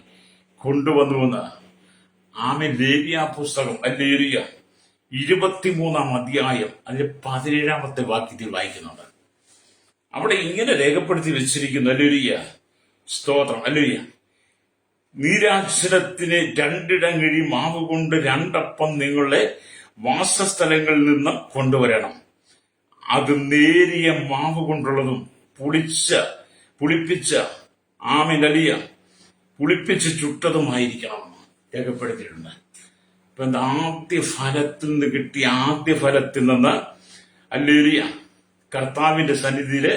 കൊണ്ടുവന്നുവെന്ന് ലേവ്യ പുസ്തകം ഹല്ലേലൂയ 23-ാം അധ്യായം അതിന്റെ 17-ാമത്തെ വാക്യത്തിൽ വായിക്കുന്നുണ്ട്. അവിടെ ഇങ്ങനെ രേഖപ്പെടുത്തി വെച്ചിരിക്കുന്നു. ഹല്ലേലൂയ സ്തോത്രം. ഹല്ലേലൂയ നീരാക്ഷരത്തിന് 2 ഇടങ്ങഴി മാവ് കൊണ്ട് 2 അപ്പം നിങ്ങളുടെ വാസസ്ഥലങ്ങളിൽ നിന്ന് കൊണ്ടുവരണം. അത് നേരിയ മാവ് കൊണ്ടുള്ളതും പുളിപ്പിച്ച ആമിലലിയ പുളിപ്പിച്ച് ചുട്ടതുമായിരിക്കണമെന്ന് രേഖപ്പെടുത്തിയിട്ടുണ്ട്. അപ്പൊ ആദ്യ ഫലത്തിൽ നിന്ന് കിട്ടിയ ആദ്യ ഫലത്തിൽ നിന്ന് ഹല്ലേലൂയ കർത്താവിന്റെ സന്നിധിയില്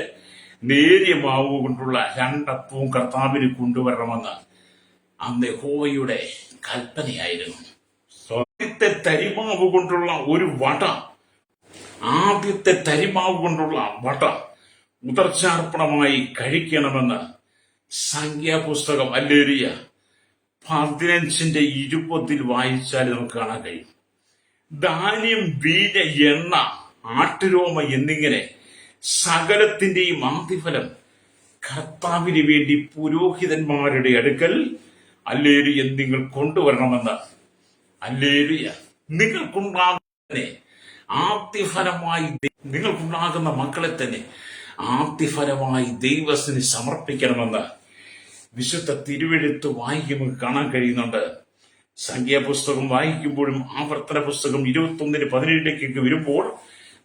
നേരിയ മാവ് കൊണ്ടുള്ള 2 അപ്പവും കർത്താവിന് കൊണ്ടുവരണമെന്ന് അന്ന് യഹോവയുടെ കൽപ്പനയായിരുന്നു. ആദ്യത്തെ തരിമാവ് കൊണ്ടുള്ള ഒരു വട ഉദർച്ചാർപ്പണമായി കഴിക്കണമെന്ന് സംഖ്യാപുസ്തകം ഹല്ലേലൂയ 15:20 വായിച്ചാൽ നമുക്ക് കാണാൻ കഴിയും. ധാന്യം, വീഞ്ഞ്, എണ്ണ, ആട്ടുരോമ എന്നിങ്ങനെ സകലത്തിന്റെയും ആദ്യഫലം കർത്താവിന് വേണ്ടി പുരോഹിതന്മാരുടെ അടുക്കൽ ഹല്ലേലൂയ നിങ്ങൾ കൊണ്ടുവരണമെന്ന് ഹല്ലേലൂയ നിങ്ങൾക്കുണ്ടാകുന്ന മക്കളെ തന്നെ ആദ്യഫലമായി ദൈവത്തിന് സമർപ്പിക്കണമെന്ന് വിശുദ്ധ തിരുവെഴുത്ത് വായിക്കുമ്പോൾ കാണാൻ കഴിയുന്നുണ്ട്. സംഖ്യാപുസ്തകം വായിക്കുമ്പോഴും ആവർത്തന പുസ്തകം 21:17 വരുമ്പോൾ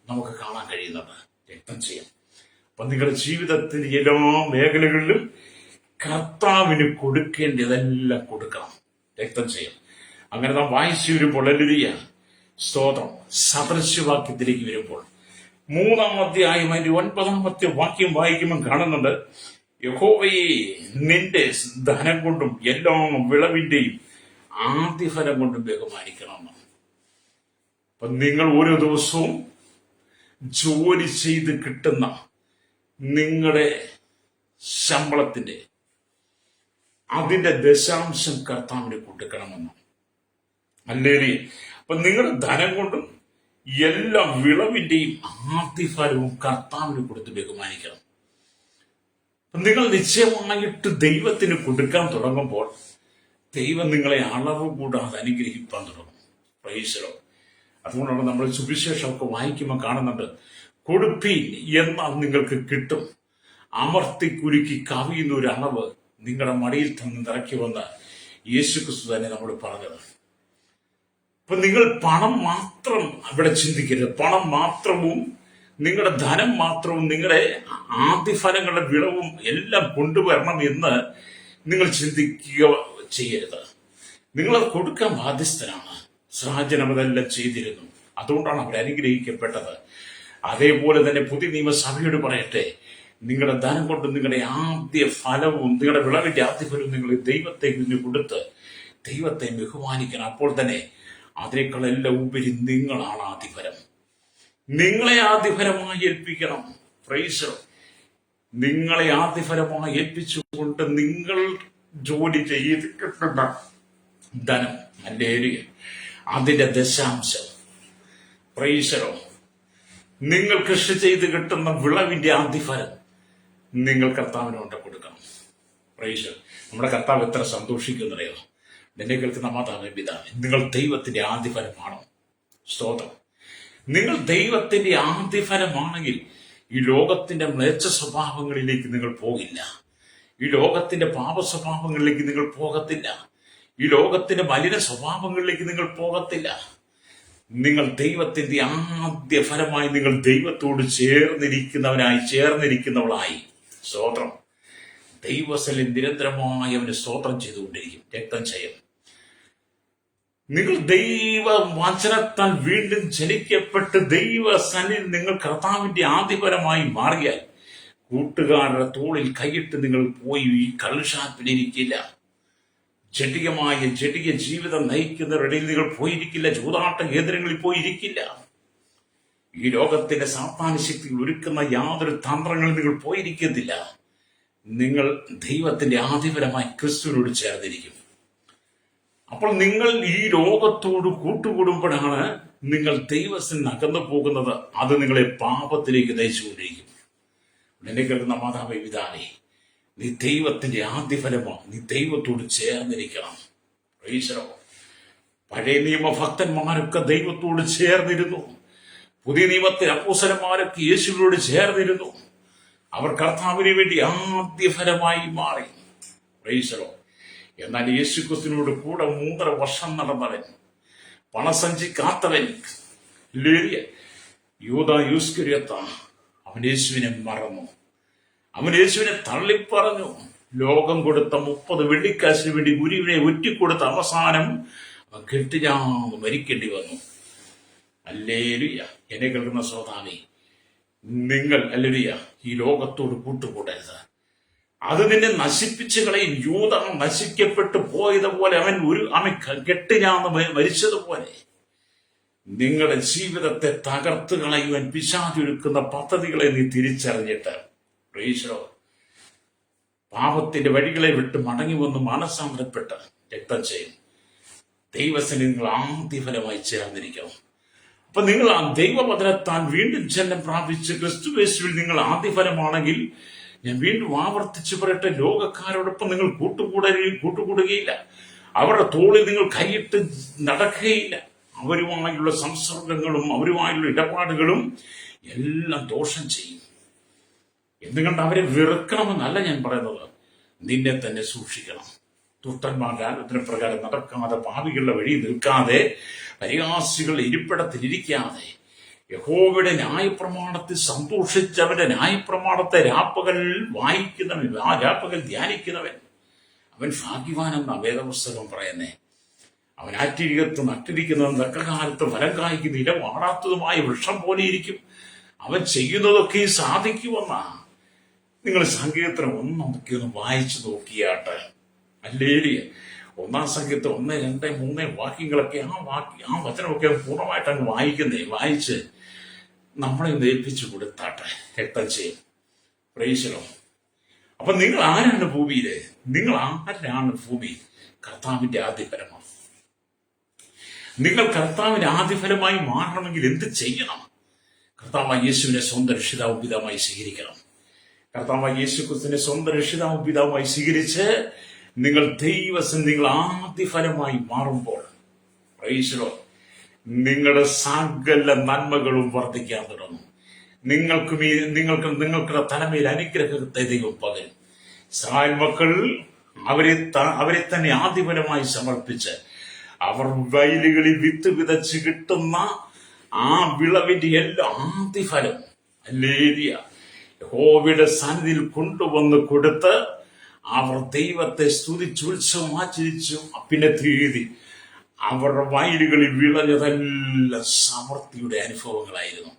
നമുക്ക് കാണാൻ കഴിയുന്നത് രക്തം ചെയ്യാം. അപ്പൊ നിങ്ങളുടെ ജീവിതത്തിന്റെ എല്ലാ മേഖലകളിലും കർത്താവിന് കൊടുക്കേണ്ടതെല്ലാം കൊടുക്കണം, രക്തം ചെയ്യാം. അങ്ങനെ നാം വായിച്ചു വരുമ്പോൾ ഹല്ലേലൂയ സ്തോത്രം സദൃശവാക്യത്തിലേക്ക് വരുമ്പോൾ 3-ാം അധ്യായം 9-ാമത്തെ വാക്യം വായിക്കുമ്പോൾ കാണുന്നുണ്ട്, യഹോവയെ നിന്റെ ധനം കൊണ്ടും എല്ലാ വിളവിന്റെയും ആദ്യഫലം കൊണ്ടും ബഹുമാനിക്കണം. അപ്പൊ നിങ്ങൾ ഓരോ ദിവസവും ജോലി ചെയ്ത് കിട്ടുന്ന നിങ്ങളുടെ ശമ്പളത്തിന്റെ അതിന്റെ ദശാംശം കർത്താവിന് കൊടുക്കണമെന്ന് ഹല്ലേലൂയ. അപ്പൊ നിങ്ങളുടെ ധനം കൊണ്ടും എല്ലാ വിളവിന്റെയും ആദ്യഫലവും കർത്താവിന് കൊടുത്ത് ബഹുമാനിക്കണം. നിങ്ങൾ നിശ്ചയമായിട്ട് ദൈവത്തിന് കൊടുക്കാൻ തുടങ്ങുമ്പോൾ ദൈവം നിങ്ങളെ അളവ് കൂടാതെ അനുഗ്രഹിക്കാൻ തുടങ്ങും. Price the Lord. അതുകൊണ്ടാണ് നമ്മൾ സുവിശേഷമൊക്കെ വായിക്കുമ്പോൾ കാണുന്നുണ്ട്, കൊടുപ്പീൻ എന്നാൽ നിങ്ങൾക്ക് കിട്ടും, അമർത്തി കുലുക്കി കവിയുന്ന ഒരു അളവ് നിങ്ങളുടെ മടിയിൽ തന്നെ നിറക്കി വന്ന യേശുക്രിസ്തു തന്നെ നമ്മോട് പറഞ്ഞത്. അപ്പൊ നിങ്ങൾ പണം മാത്രം അവിടെ ചിന്തിക്കരുത്. പണം മാത്രവും നിങ്ങളുടെ ധനം മാത്രവും നിങ്ങളുടെ ആദ്യഫലങ്ങളുടെ വിളവും എല്ലാം കൊണ്ടുവരണം എന്ന് നിങ്ങൾ ചിന്തിക്കുക ചെയ്യരുത്. നിങ്ങളത് കൊടുക്കാൻ ബാധ്യസ്ഥനാണ്. ഇസ്രായേൽ അതെല്ലാം ചെയ്തിരുന്നു, അതുകൊണ്ടാണ് അവർ അനുഗ്രഹിക്കപ്പെട്ടത്. അതേപോലെ തന്നെ പുതിയ നിയമസഭയോട് പറയട്ടെ, നിങ്ങളുടെ ധനം കൊണ്ട് നിങ്ങളുടെ ആദ്യ ഫലവും നിങ്ങളുടെ വിളവിന്റെ ആദ്യ ഫലവും നിങ്ങൾ ദൈവത്തെ കൊടുത്ത് ദൈവത്തെ ബഹുമാനിക്കണം. അപ്പോൾ തന്നെ അതിനേക്കാളെല്ലാം ഉപരി നിങ്ങളാണ് ആദ്യഫലം. നിങ്ങളെ ആദ്യഫലമായി ഏൽപ്പിക്കണം. Praise the Lord. നിങ്ങളെ ആദ്യഫലമായി ഏൽപ്പിച്ചുകൊണ്ട് നിങ്ങൾ ജോലി ചെയ്ത് കിട്ടുന്ന ധനം ഹല്ലേലൂയ അതിന്റെ ദശാംശം, പ്രൈസ് ദി ലോർഡ്, നിങ്ങൾ കൃഷി ചെയ്ത് കിട്ടുന്ന വിളവിന്റെ ആദ്യഫലം നിങ്ങൾ കർത്താവിന് കൊണ്ട് കൊടുക്കണം. Price the Lord. നമ്മുടെ കർത്താവ് എത്ര സന്തോഷിക്കുന്നറിയോ? നിന്നെ കേൾക്കുന്ന മാതാവേ, പിതാവേ, നിങ്ങൾ ദൈവത്തിന്റെ ആദ്യഫലമാണോ? സ്തോത്രം. നിങ്ങൾ ദൈവത്തിന്റെ ആദ്യഫലമാണെങ്കിൽ ഈ ലോകത്തിന്റെ മ്ലേച്ഛ സ്വഭാവങ്ങളിലേക്ക് നിങ്ങൾ പോകില്ല. ഈ ലോകത്തിന്റെ പാപ സ്വഭാവങ്ങളിലേക്ക് നിങ്ങൾ പോകത്തില്ല. ഈ ലോകത്തിന്റെ മലിന സ്വഭാവങ്ങളിലേക്ക് നിങ്ങൾ പോകത്തില്ല. നിങ്ങൾ ദൈവത്തിന്റെ ആദ്യ ഫലമായി നിങ്ങൾ ദൈവത്തോട് ചേർന്നിരിക്കുന്നവളായി സ്തോത്രം. ദൈവസ്ഥലിൽ നിരന്തരമായി അവന് സ്തോത്രം ചെയ്തുകൊണ്ടിരിക്കും. രക്തം ചെയ്യും. നിങ്ങൾ ദൈവ വചനത്താൽ വീണ്ടും ജനിക്കപ്പെട്ട് ദൈവസന്നിൽ നിങ്ങൾ കർത്താവിന്റെ ആദ്യഫലമായി മാറിയാൽ കൂട്ടുകാരുടെ തോളിൽ കൈയിട്ട് നിങ്ങൾ പോയി ഈ കള്ളുഷാപ്പിലിരിക്കില്ല. ജടിക ജീവിതം നയിക്കുന്നവരിടയിൽ നിങ്ങൾ പോയിരിക്കില്ല. ചൂതാട്ട കേന്ദ്രങ്ങളിൽ പോയിരിക്കില്ല. ഈ ലോകത്തിന്റെ സാത്താന്യ ശക്തികൾ ഒരുക്കുന്ന യാതൊരു തന്ത്രങ്ങളിൽ നിങ്ങൾ പോയിരിക്കത്തില്ല. നിങ്ങൾ ദൈവത്തിന്റെ ആദ്യഫലമായി ക്രിസ്തുവിനോട് ചേർന്നിരിക്കും. അപ്പോൾ നിങ്ങൾ ഈ ലോകത്തോട് കൂട്ടുകൂടുമ്പോഴാണ് നിങ്ങൾ ദൈവത്തിന് അകന്നു പോകുന്നത്. അത് നിങ്ങളെ പാപത്തിലേക്ക് നയിച്ചുകൊണ്ടിരിക്കും. എന്നെ കേൾക്കുന്ന മാതാവേ, പിതാവേ, നീ ദൈവത്തിന്റെ ആദ്യഫലമാണ്. നീ ദൈവത്തോട് ചേർന്നിരിക്കണം. Price the Lord. പഴയ നിയമ ഭക്തന്മാരൊക്കെ ദൈവത്തോട് ചേർന്നിരുന്നു. പുതിയ നിയമത്തിലെ അപ്പോസ്തലന്മാരൊക്കെ യേശുവിനോട് ചേർന്നിരുന്നു. അവർ കർത്താവിന് വേണ്ടി ആദ്യഫലമായി മാറി. Price the Lord. എന്നാൽ യേശുക്രിസ്തുവിനോട് കൂടെ 3.5 വർഷം നടന്നവൻ, പണസഞ്ചി കാത്തവൻ, യൂദാ യൂസ്കര്യോത്ത, അവൻ യേശുവിനെ മറന്നു. അവൻ യേശുവിനെ തള്ളിപ്പറഞ്ഞു. ലോകം കൊടുത്ത 30 വെള്ളിക്കാശിന് വേണ്ടി ഗുരുവിനെ ഒറ്റിക്കൊടുത്ത അവസാനം അവൻ കെട്ടിയാന്ന് മരിക്കേണ്ടി വന്നു. ഹല്ലേലൂയ. എന്നെ കേൾക്കുന്ന ശ്രോതാവേ, നിങ്ങൾ ഹല്ലേലൂയ ഈ ലോകത്തോട് കൂട്ടുകൂടരുത്. അത് നിന്നെ നശിപ്പിച്ചു കളയും. യൂദ നശിക്കപ്പെട്ടു പോയതുപോലെ അവൻ കെട്ടിയാന്ന് മരിച്ചതുപോലെ നിങ്ങളുടെ ജീവിതത്തെ തകർത്ത് കളയുവാൻ പിശാചൊരുക്കുന്ന പദ്ധതികളെ നീ തിരിച്ചറിഞ്ഞിട്ട് പ്രൈസോ പാപത്തിന്റെ വഴികളെ വിട്ട് മടങ്ങി വന്ന് മാനസാന്തരപ്പെട്ട് രക്തം ചെയ്യും. ദൈവത്തിന് നിങ്ങൾ ആദ്യഫലമായി ചേർന്നിരിക്കണം. അപ്പൊ നിങ്ങൾ ആ ദൈവവചനത്താൽ വീണ്ടും ജന്മം പ്രാപിച്ച് ക്രിസ്തുയേശുവിൽ നിങ്ങൾ ആദ്യഫലമാണെങ്കിൽ, ഞാൻ വീണ്ടും ആവർത്തിച്ചു പറയട്ടെ, ലോകക്കാരോടൊപ്പം നിങ്ങൾ കൂട്ടുകൂടുകയില്ല. അവരുടെ തോളിൽ നിങ്ങൾ കൈയിട്ട് നടക്കുകയില്ല. അവരുമായുള്ള സംസർഗങ്ങളും അവരുമായുള്ള ഇടപാടുകളും എല്ലാം ദോഷം ചെയ്യും. എന്തുകൊണ്ട് അവരെ വെറുക്കണമെന്നല്ല ഞാൻ പറയുന്നത്, നിന്നെ തന്നെ സൂക്ഷിക്കണം. ദുഷ്ടന്മാരുടെ ആലോചന പ്രകാരം നടക്കാതെ, പാപികളുടെ വഴി നിൽക്കാതെ, പരിഹാസികളുടെ ഇരിപ്പിടത്തിലിരിക്കാതെ, യഹോവയുടെ ന്യായപ്രമാണത്തിൽ സന്തോഷിച്ചവന്റെ ന്യായപ്രമാണത്തെ രാപ്പകൽ വായിക്കുന്നവൻ, ആ രാപ്പകൽ ധ്യാനിക്കുന്നവൻ അവൻ ഭാഗ്യവാനെന്ന വേദപുസ്തകം പറയുന്നേ. അവൻ ആറ്റിരികത്ത് നട്ടിരിക്കുന്നതും തക്കകാലത്ത് ഫലം കായ്ക്കുന്ന ഇല വാടാത്തതുമായ വൃക്ഷം പോലെ ഇരിക്കും. അവൻ ചെയ്യുന്നതൊക്കെ സാധിക്കുമെന്നാ. നിങ്ങൾ സങ്കീർത്തനം 1 വായിച്ചു നോക്കിയാട്ടെ. ഹല്ലേലൂയ. 1 സങ്കീർത്തനം 1, 2, 3 വാക്യങ്ങളൊക്കെ ആ വചനമൊക്കെ പൂർണ്ണമായിട്ട് അങ്ങ് വായിച്ച് നമ്മളെ ഏൽപ്പിച്ചു കൊടുത്താട്ടെ, രക്തം ചെയ്യും. പ്രൈസലോ. അപ്പൊ നിങ്ങൾ ആരാണ് ഭൂമിയില്? നിങ്ങൾ ആരാണ് ഭൂമിയിൽ? കർത്താവിന്റെ ആദ്യഫലമാണ്. നിങ്ങൾ കർത്താവിന്റെ ആദ്യഫലമായി മാറണമെങ്കിൽ എന്ത് ചെയ്യണം? കർത്താവായ യേശുവിനെ സ്വന്തം രക്ഷിതാവും പിതാവുമായി സ്വീകരിക്കണം. കർത്താവായ യേശുക്രിസ്തുവിനെ സ്വന്തം രക്ഷിതാവും പിതാവുമായി സ്വീകരിച്ച് നിങ്ങൾ നിങ്ങൾ ആദ്യഫലമായി മാറുമ്പോൾ പ്രൈസലോ നിങ്ങളുടെ സകല നന്മകളും വർദ്ധിക്കാൻ തുടങ്ങും. നിങ്ങളുടെ തലമേൽ അനുഗ്രഹത്തെ ദൈവം പകരും. ഇസ്രായേൽ മക്കൾ അവരെ തന്നെ ആദ്യഫലമായി സമർപ്പിച്ച് അവർ വയലുകളിൽ വിത്ത് വിതച്ച് കിട്ടുന്ന ആ വിളവിന്റെ എല്ലാ ആദ്യഫലം ഹല്ലേലൂയ യഹോവയുടെ സന്നിധിയിൽ കൊണ്ടുവന്ന് കൊടുത്ത് അവർ ദൈവത്തെ സ്തുതിച്ച് ഉത്സവം ആചരിച്ചു. പിന്നെ തീയതി അവരുടെ വയലുകളിൽ വിളഞ്ഞതെല്ലാം സമൃദ്ധിയുടെ അനുഭവങ്ങളായിരുന്നു.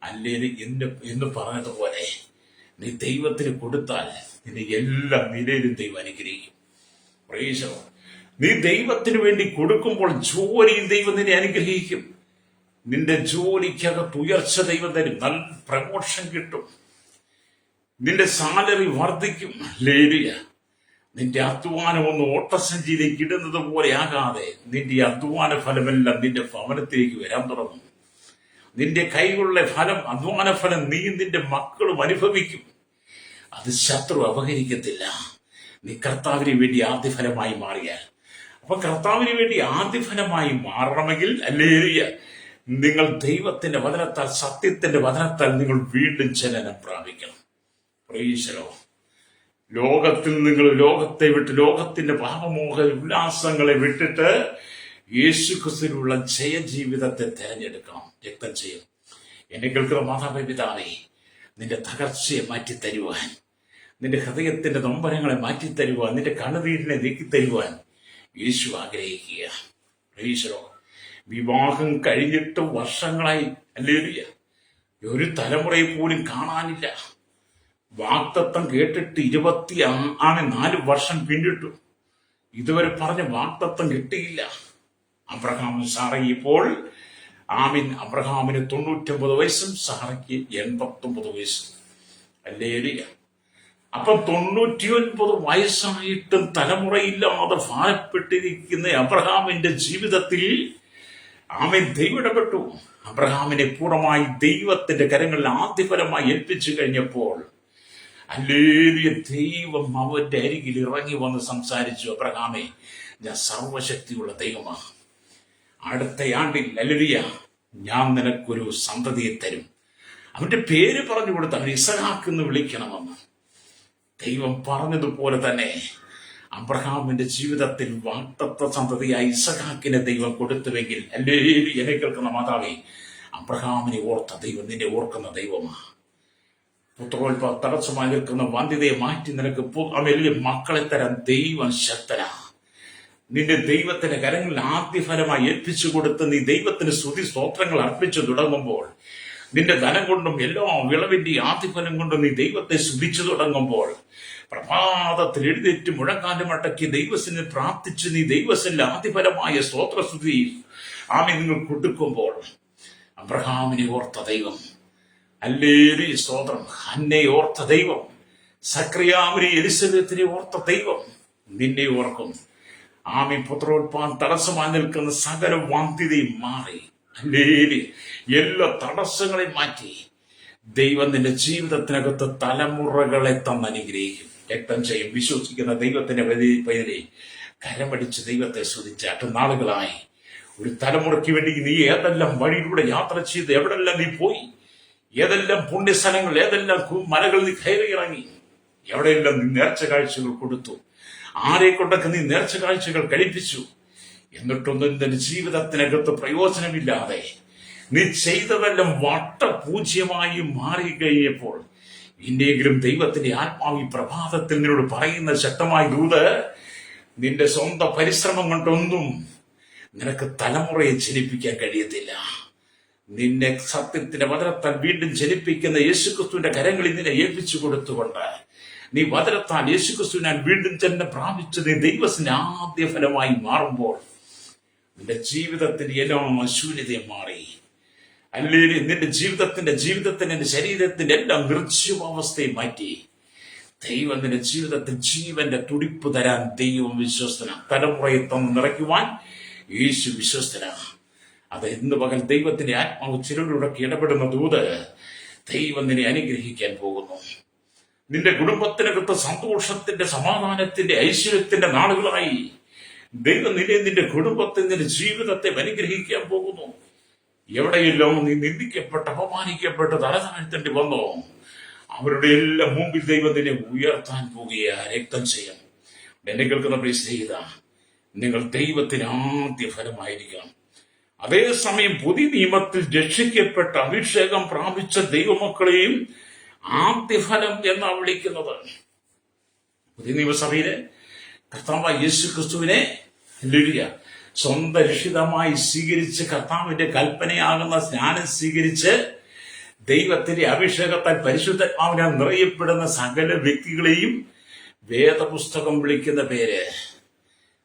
അല്ലേലും എന്ന് പറഞ്ഞതുപോലെ നീ ദൈവത്തിന് കൊടുത്താൽ നിന്റെ എല്ലാ നിലയിലും ദൈവം അനുഗ്രഹിക്കും. പ്രൈസ്. നീ ദൈവത്തിന് വേണ്ടി കൊടുക്കുമ്പോൾ ജോലിയിൽ ദൈവം നിന്നെ അനുഗ്രഹിക്കും. നിന്റെ ജോലിക്കകത്ത് ഉയർച്ച ദൈവം തരും. നല്ല പ്രമോഷൻ കിട്ടും. നിന്റെ സാലറി വർദ്ധിക്കും. ഹല്ലേലൂയ. നിന്റെ അധ്വാനം ഒന്ന് ഓട്ടസഞ്ചിയിലേക്ക് ഇടുന്നത് പോലെ ആകാതെ നിന്റെ അധ്വാന ഫലമെല്ലാം നിന്റെ ഭവനത്തിലേക്ക് വരാൻ തുടങ്ങും. നിന്റെ കൈകളുടെ ഫലം, അധ്വാന ഫലം നീ നിന്റെ മക്കളും അനുഭവിക്കും. അത് ശത്രു അപഹരിക്കത്തില്ല. നീ കർത്താവിന് വേണ്ടി ആദ്യഫലമായി മാറിയാൽ. അപ്പൊ കർത്താവിന് വേണ്ടി ആദ്യഫലമായി മാറണമെങ്കിൽ ഹല്ലേലൂയ നിങ്ങൾ ദൈവത്തിന്റെ വചനത്താൽ, സത്യത്തിന്റെ വചനത്താൽ നിങ്ങൾ വീണ്ടും ജനനം പ്രാപിക്കണം. Praise the Lord. ലോകത്തിൽ നിങ്ങൾ ലോകത്തെ വിട്ട്, ലോകത്തിന്റെ പാപമോഹ ഉല്ലാസങ്ങളെ വിട്ടിട്ട് യേശുക്രിസ്തുവിനുള്ള ജയജീവിതത്തെ തെരഞ്ഞെടുക്കണം. രക്തം ചെയ്യും. എന്നെ കേൾക്കുന്ന മാതാപിതാവേ, നിന്റെ തകർച്ചയെ മാറ്റിത്തരുവാൻ, നിന്റെ ഹൃദയത്തിന്റെ നൊമ്പരങ്ങളെ മാറ്റിത്തരുവാൻ, നിന്റെ കണ്ണുനീരിനെ നീക്കിത്തരുവാൻ യേശു ആഗ്രഹിക്കുക. Price the Lord. വിവാഹം കഴിഞ്ഞിട്ട് വർഷങ്ങളായി, ഹല്ലേലൂയ, ഒരു തലമുറയെ പോലും കാണാനില്ല. വാഗ്ദത്തം കേട്ടിട്ട് 4 വർഷം പിന്നിട്ടു. ഇതുവരെ പറഞ്ഞ വാഗ്ദത്തം കിട്ടിയില്ല. അബ്രഹാമും സാറയും ഇപ്പോൾ അബ്രഹാമിന് 99 വയസ്സും സാറയ്ക്ക് 89 വയസ്സും. ഹല്ലേലൂയ. അപ്പൊ 99 വയസ്സായിട്ടും തലമുറയില്ലാതെ ഭാരപ്പെട്ടിരിക്കുന്ന അബ്രഹാമിന്റെ ജീവിതത്തിൽ ദൈവം ഇടപെട്ടു. അബ്രഹാമിനെ പൂർണ്ണമായി ദൈവത്തിന്റെ കരങ്ങളിൽ ആദ്യഫലമായി ഏൽപ്പിച്ചു കഴിഞ്ഞപ്പോൾ ഹല്ലേലൂയ ദൈവം അവന്റെ അരികിൽ ഇറങ്ങി വന്ന് സംസാരിച്ചു. അബ്രഹാമേ, ഞാൻ സർവശക്തിയുള്ള ദൈവമാണ്. അടുത്ത ആണ്ടിൽ ഹല്ലേലൂയ ഞാൻ നിനക്കൊരു സന്തതിയെ തരും. അവന്റെ പേര് പറഞ്ഞു കൊടുത്ത് അവൻ ഇസഹാക്ക് എന്ന് വിളിക്കണമെന്ന് ദൈവം പറഞ്ഞതുപോലെ തന്നെ അബ്രഹാമിന്റെ ജീവിതത്തിൽ വാഗ്ദത്ത സന്തതിയായി ഇസഹാക്കിനെ ദൈവം കൊടുത്തുവെങ്കിൽ, അല്ലേ എന്നെ കേൾക്കുന്ന മാതാവേ, അബ്രഹാമിനെ ഓർത്ത ദൈവം നിന്നെ ഓർക്കുന്ന ദൈവമാണ്. പുത്രോത്ഭവ തടസ്സമായി നിൽക്കുന്ന വന്ധ്യതയെ മാറ്റി നിനക്ക് വലിയ മക്കളെ തരാൻ ദൈവം ശക്തനാ. നിന്റെ ദൈവത്തിന്റെ കരങ്ങളിൽ ആദ്യഫലമായി ഏൽപ്പിച്ചു കൊടുത്ത് നീ ദൈവത്തിന് സ്തുതി സ്തോത്രങ്ങൾ അർപ്പിച്ചു തുടങ്ങുമ്പോൾ, നിന്റെ ധനം കൊണ്ടും എല്ലാ വിളവിന്റെ ആദ്യഫലം കൊണ്ടും നീ ദൈവത്തെ സ്തുതിച്ചു തുടങ്ങുമ്പോൾ, പ്രഭാതത്തിൽ എഴുന്നേറ്റ് മുഴങ്കാലം അടക്കി ദൈവത്തിന് പ്രാർത്ഥിച്ച് നീ ദൈവത്തിന്റെ ആദ്യഫലമായ സ്തോത്രസ്തുതി നിങ്ങൾ കൊടുക്കുമ്പോൾ, അബ്രഹാമിനെ ഓർത്ത ദൈവം, അല്ലേലൂയ സ്തോത്രം, ഹന്നെ ഓർത്ത ദൈവം, സക്രിയാവിനെ എലിസബത്തിനെ ഓർത്ത ദൈവം നിന്നെ ഓർക്കും. പുത്രോത്പാദനം തടസ്സമായി നിൽക്കുന്ന സകല വന്ധ്യതയും മാറി, അല്ലേലൂയ എല്ലാ തടസ്സങ്ങളെയും മാറ്റി ദൈവം നിന്റെ ജീവിതത്തിനകത്ത് തലമുറകളെ തന്നനുഗ്രഹിക്കും. രക്തം ചെയ്യും വിശ്വസിക്കുന്ന ദൈവത്തിന്റെ പൈതലെ കരമടിച്ച് ദൈവത്തെ സ്തുതിച്ചാട്ട് നാളുകളായി ഒരു തലമുറയ്ക്ക് വേണ്ടി നീ ഏതെല്ലാം വഴിയിലൂടെ യാത്ര ചെയ്ത് എവിടെല്ലാം നീ പോയി, ഏതെല്ലാം പുണ്യസ്ഥലങ്ങൾ, ഏതെല്ലാം മലകൾ നീ കയറി ഇറങ്ങി, എവിടെയെല്ലാം നീ നേർച്ച കാഴ്ചകൾ കൊടുത്തു, ആരെ കൊണ്ടൊക്കെ നീ നേർച്ച കാഴ്ചകൾ കഴിപ്പിച്ചു, എന്നിട്ടൊന്നും നിന്റെ ജീവിതത്തിനകത്ത് പ്രയോജനമില്ലാതെ നീ ചെയ്തതെല്ലാം വട്ടപൂജ്യമായി മാറിക്കഴിഞ്ഞപ്പോൾ, ഇനിയെങ്കിലും ദൈവത്തിന്റെ ആത്മാവി പ്രഭാതത്തിൽ നിന്നോട് പറയുന്ന ശക്തമായ ദൂത്, നിന്റെ സ്വന്തം പരിശ്രമം കൊണ്ടൊന്നും നിനക്ക് തലമുറയെ ജനിപ്പിക്കാൻ കഴിയത്തില്ല. നിന്നെ സത്യത്തിന്റെ വചനത്താൽ വീണ്ടും ജനിപ്പിക്കുന്ന യേശുക്രിസ്തുവിന്റെ കരങ്ങളിൽ നിന്നെ ഏൽപ്പിച്ചു കൊടുത്തുകൊണ്ട് നീ വചനത്താൽ യേശുക്രിസ്തുവിനാൽ വീണ്ടും ജന്മം പ്രാപിച്ച് നീ ദൈവത്തിന്റെ ആദ്യ ഫലമായി മാറുമ്പോൾ നിന്റെ ജീവിതത്തിന്റെ എല്ലാ ശൂന്യതയും മാറി, അല്ലെങ്കിൽ നിന്റെ ജീവിതത്തിന്റെ ശരീരത്തിന്റെ എല്ലാം നിർജ്ജീവാവസ്ഥയെ മാറ്റി ദൈവം നിന്റെ ജീവിതത്തിൽ ജീവന്റെ തുടിപ്പ് തരാൻ ദൈവം വിശ്വസ്തനാണ്. തലമുറയെ തന്ന് നിറയ്ക്കുവാൻ യേശു വിശ്വസ്തനാണ്. അത് ഇന്ന് പകൽ ദൈവത്തിന്റെ ആത്മാവ് ചിലരിലൂടെ ഇടപെടുന്ന ദൂത് ദൈവം നിന്നെ അനുഗ്രഹിക്കാൻ പോകുന്നു. നിന്റെ കുടുംബത്തിനകത്ത് സന്തോഷത്തിന്റെ, സമാധാനത്തിന്റെ, ഐശ്വര്യത്തിന്റെ നാളുകളായി ദൈവം നിന്റെ കുടുംബത്തെ, നിന്റെ ജീവിതത്തെ അനുഗ്രഹിക്കാൻ പോകുന്നു. എവിടെയെല്ലാം നീ നിന്ദിക്കപ്പെട്ട് അപമാനിക്കപ്പെട്ട് തലതാഴ്ത്തേണ്ടി വന്നോ, അവരുടെ എല്ലാം മുമ്പിൽ ദൈവം നിന്നെ ഉയർത്താൻ പോകുക. രക്തം ചെയ്യാം. എന്നെ കേൾക്കുന്ന പ്രിയ സ്നേഹിത, നിങ്ങൾ ദൈവത്തിന് ആദ്യ ഫലമായിരിക്കണം. അതേസമയം പുതിയ നിയമത്തിൽ രക്ഷിക്കപ്പെട്ട അഭിഷേകം പ്രാപിച്ച ദൈവമക്കളെയും ആദ്യഫലം എന്നാണ് വിളിക്കുന്നത്. പുതിയ നിയമസഭയിലെ കർത്താവായ യേശു ക്രിസ്തുവിനെ സ്വന്തം രക്ഷിതമായി സ്വീകരിച്ച്, കർത്താവിന്റെ കൽപ്പനയാകുന്ന സ്നാനം സ്വീകരിച്ച് ദൈവത്തിന്റെ അഭിഷേകത്താൽ പരിശുദ്ധാത്മാവിനാൽ നിറയപ്പെടുന്ന സകല വ്യക്തികളെയും വേദപുസ്തകം വിളിക്കുന്ന പേര്,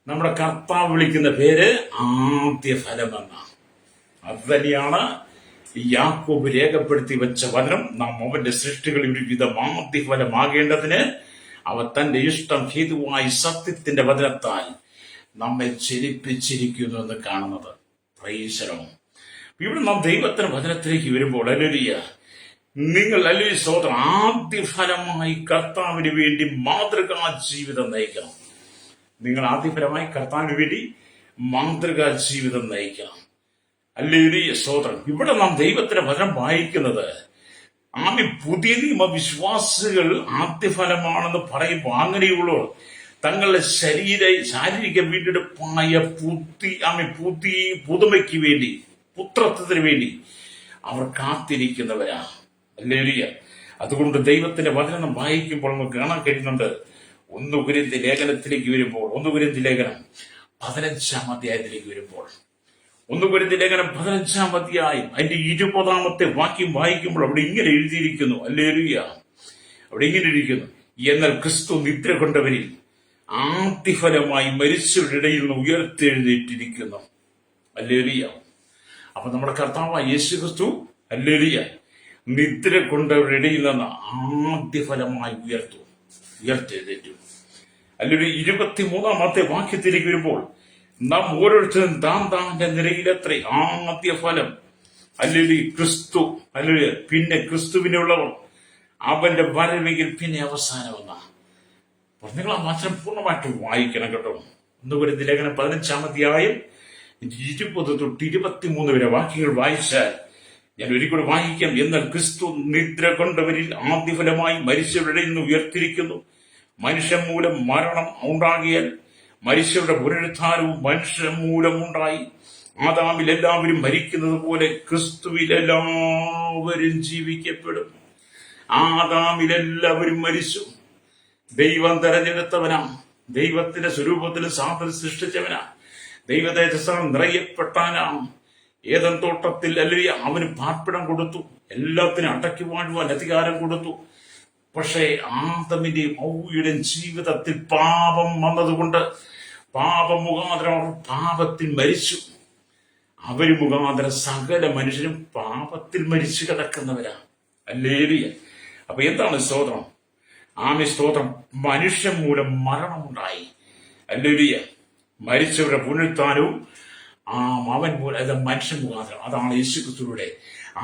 നമ്മുടെ കർത്താവ് വിളിക്കുന്ന പേര് ആദ്യ ഫലമെന്നാണ്. അത് തന്നെയാണ് യാക്കോബ് രേഖപ്പെടുത്തി വെച്ച വചനം. നാം അവന്റെ സൃഷ്ടികളിൽ ഒരുവിധം ആദ്യ ഫലമാകേണ്ടതിന് അവ തന്റെ ഇഷ്ടം ഹേതുവായി സത്യത്തിന്റെ വചനത്താൽ നമ്മെ ചലിപ്പിച്ചിരിക്കുന്നു എന്ന് കാണുന്നത്. പ്രൈസലോ. ഇവിടെ നാം ദൈവത്തിന്റെ വചനത്തിലേക്ക് വരുമ്പോൾ, ഹല്ലേലൂയ, നിങ്ങൾ ഹല്ലേലൂയ സ്തോത്രം, ആദ്യ ഫലമായി കർത്താവിന് വേണ്ടി മാതൃകാ ജീവിതം നയിക്കണം. നിങ്ങൾ ആദ്യഫലമായി കർത്താവിന് വേണ്ടി മാതൃകാ ജീവിതം നയിക്കണം. ഹല്ലേലൂയ സ്തോത്രം. ഇവിടെ നാം ദൈവത്തിന്റെ വചനം വായിക്കുന്നത്, പുതിയ നിയമ വിശ്വാസികൾ ആദ്യഫലമാണെന്ന് പറയുമ്പോൾ അങ്ങനെയുള്ളവർ തങ്ങളുടെ ശാരീരിക വീണ്ടെടുപ്പായ പുതുമയ്ക്ക് വേണ്ടി, പുത്രത്വത്തിന് വേണ്ടി അവർ കാത്തിരിക്കുന്നവരാ. ഹല്ലേലൂയ. അതുകൊണ്ട് ദൈവത്തിന്റെ വചനം വായിക്കുമ്പോൾ നമുക്ക് കാണാൻ കഴിയുന്നുണ്ട്. 1 കൊരിന്ത്യർ ലേഖനത്തിലേക്ക് വരുമ്പോൾ, 1 കൊരിന്ത്യർ ലേഖനം 15-ാം അധ്യായത്തിലേക്ക് വരുമ്പോൾ, 1 കൊരിന്ത്യർ ലേഖനം 15-ാം അധ്യായം അതിന്റെ 20-ാമത്തെ വാക്യം വായിക്കുമ്പോൾ അവിടെ ഇങ്ങനെ എഴുതിയിരിക്കുന്നു. ഹല്ലേലൂയ. അവിടെ ഇങ്ങനെ ഇരിക്കുന്നു, എന്നാൽ ക്രിസ്തു നിദ്ര കൊണ്ടവരിൽ ആദ്യഫലമായി മരിച്ചവരുടെ ഇടയിൽ നിന്ന് ഉയർത്തെഴുന്നേറ്റിരിക്കുന്നു. ഹല്ലേലൂയ. അപ്പൊ നമ്മുടെ കർത്താവായ യേശു ക്രിസ്തു, ഹല്ലേലൂയ, നിദ്ര കൊണ്ടവരുടെ ഇടയിൽ നിന്ന് ആദ്യഫലമായി ഉയർത്തെഴുന്നേറ്റു. അല്ലെങ്കിൽ 23-ാമത്തെ വാക്യത്തിലേക്ക് വരുമ്പോൾ, നാം ഓരോരുത്തരും താന്റെ നിരയിലത്രേ ആദ്യ ഫലം, അല്ലെങ്കിൽ ക്രിസ്തു, അല്ലെങ്കിൽ പിന്നെ ക്രിസ്തുവിനുള്ളവർ, അവന്റെ വരവെങ്കിൽ പിന്നെ അവസാനമെന്നാണ്. നിങ്ങൾ ആ വചനം പൂർണ്ണമായിട്ട് വായിക്കണം കേട്ടോ. 1 കൊരിന്ത്യർ ലേഖനം 15-ാം അധ്യായം 20 തൊട്ട് 23 വരെ വാക്യങ്ങൾ വായിച്ചാൽ, ഞാൻ ഒരിക്കലും വായിക്കാം. എന്നാൽ ക്രിസ്തു നിദ്ര കൊണ്ടവരിൽ ആദ്യഫലമായി മരിച്ചവരുടെ നിന്ന് ഉയർത്തിരിക്കുന്നു. മനുഷ്യൻ മൂലം മരണം ഉണ്ടാകിയാൽ മരിച്ചവരുടെ പുനരുത്ഥാനവും മനുഷ്യൻ മൂലം ഉണ്ടായി. ആദാമിൽ എല്ലാവരും മരിക്കുന്നത് പോലെ ക്രിസ്തുവിൽ എല്ലാവരും ജീവിക്കപ്പെടും. ആദാമിലെല്ലാവരും മരിച്ചു. ദൈവം തെരഞ്ഞെടുത്തവനാ, ദൈവത്തിന്റെ സ്വരൂപത്തിലും സാധനം സൃഷ്ടിച്ചവനാ, ദൈവതേജസ്സാൽ നിറയപ്പെട്ടാനാ. ഏദൻ തോട്ടത്തിൽ അല്ലെങ്കിൽ അവന് പാർപ്പിടം കൊടുത്തു, എല്ലാത്തിനും അടക്കി വാഴുവാൻ അധികാരം കൊടുത്തു. പക്ഷേ ആദമിന്റെയും ഹൗവയുടെയും ജീവിതത്തിൽ പാപം വന്നതുകൊണ്ട് പാപം മുഖാന്തരം അവർ പാപത്തിൽ മരിച്ചു. അവര് മുഖാന്തരം സകല മനുഷ്യരും പാപത്തിൽ മരിച്ചു കിടക്കുന്നവരാ. ഹല്ലേലൂയ. അപ്പൊ എന്താണ് സ്തോത്രം? ആമേൻ, സ്തോത്രം. മനുഷ്യൻ മൂലം മരണമുണ്ടായി. ഹല്ലേലൂയ. മരിച്ചവരുടെ പുനരുത്ഥാനവും അവൻ മൂലം, മനുഷ്യൻ മുഖാന്തരം. അതാണ് യേശുക്രിസ്തുവിലൂടെ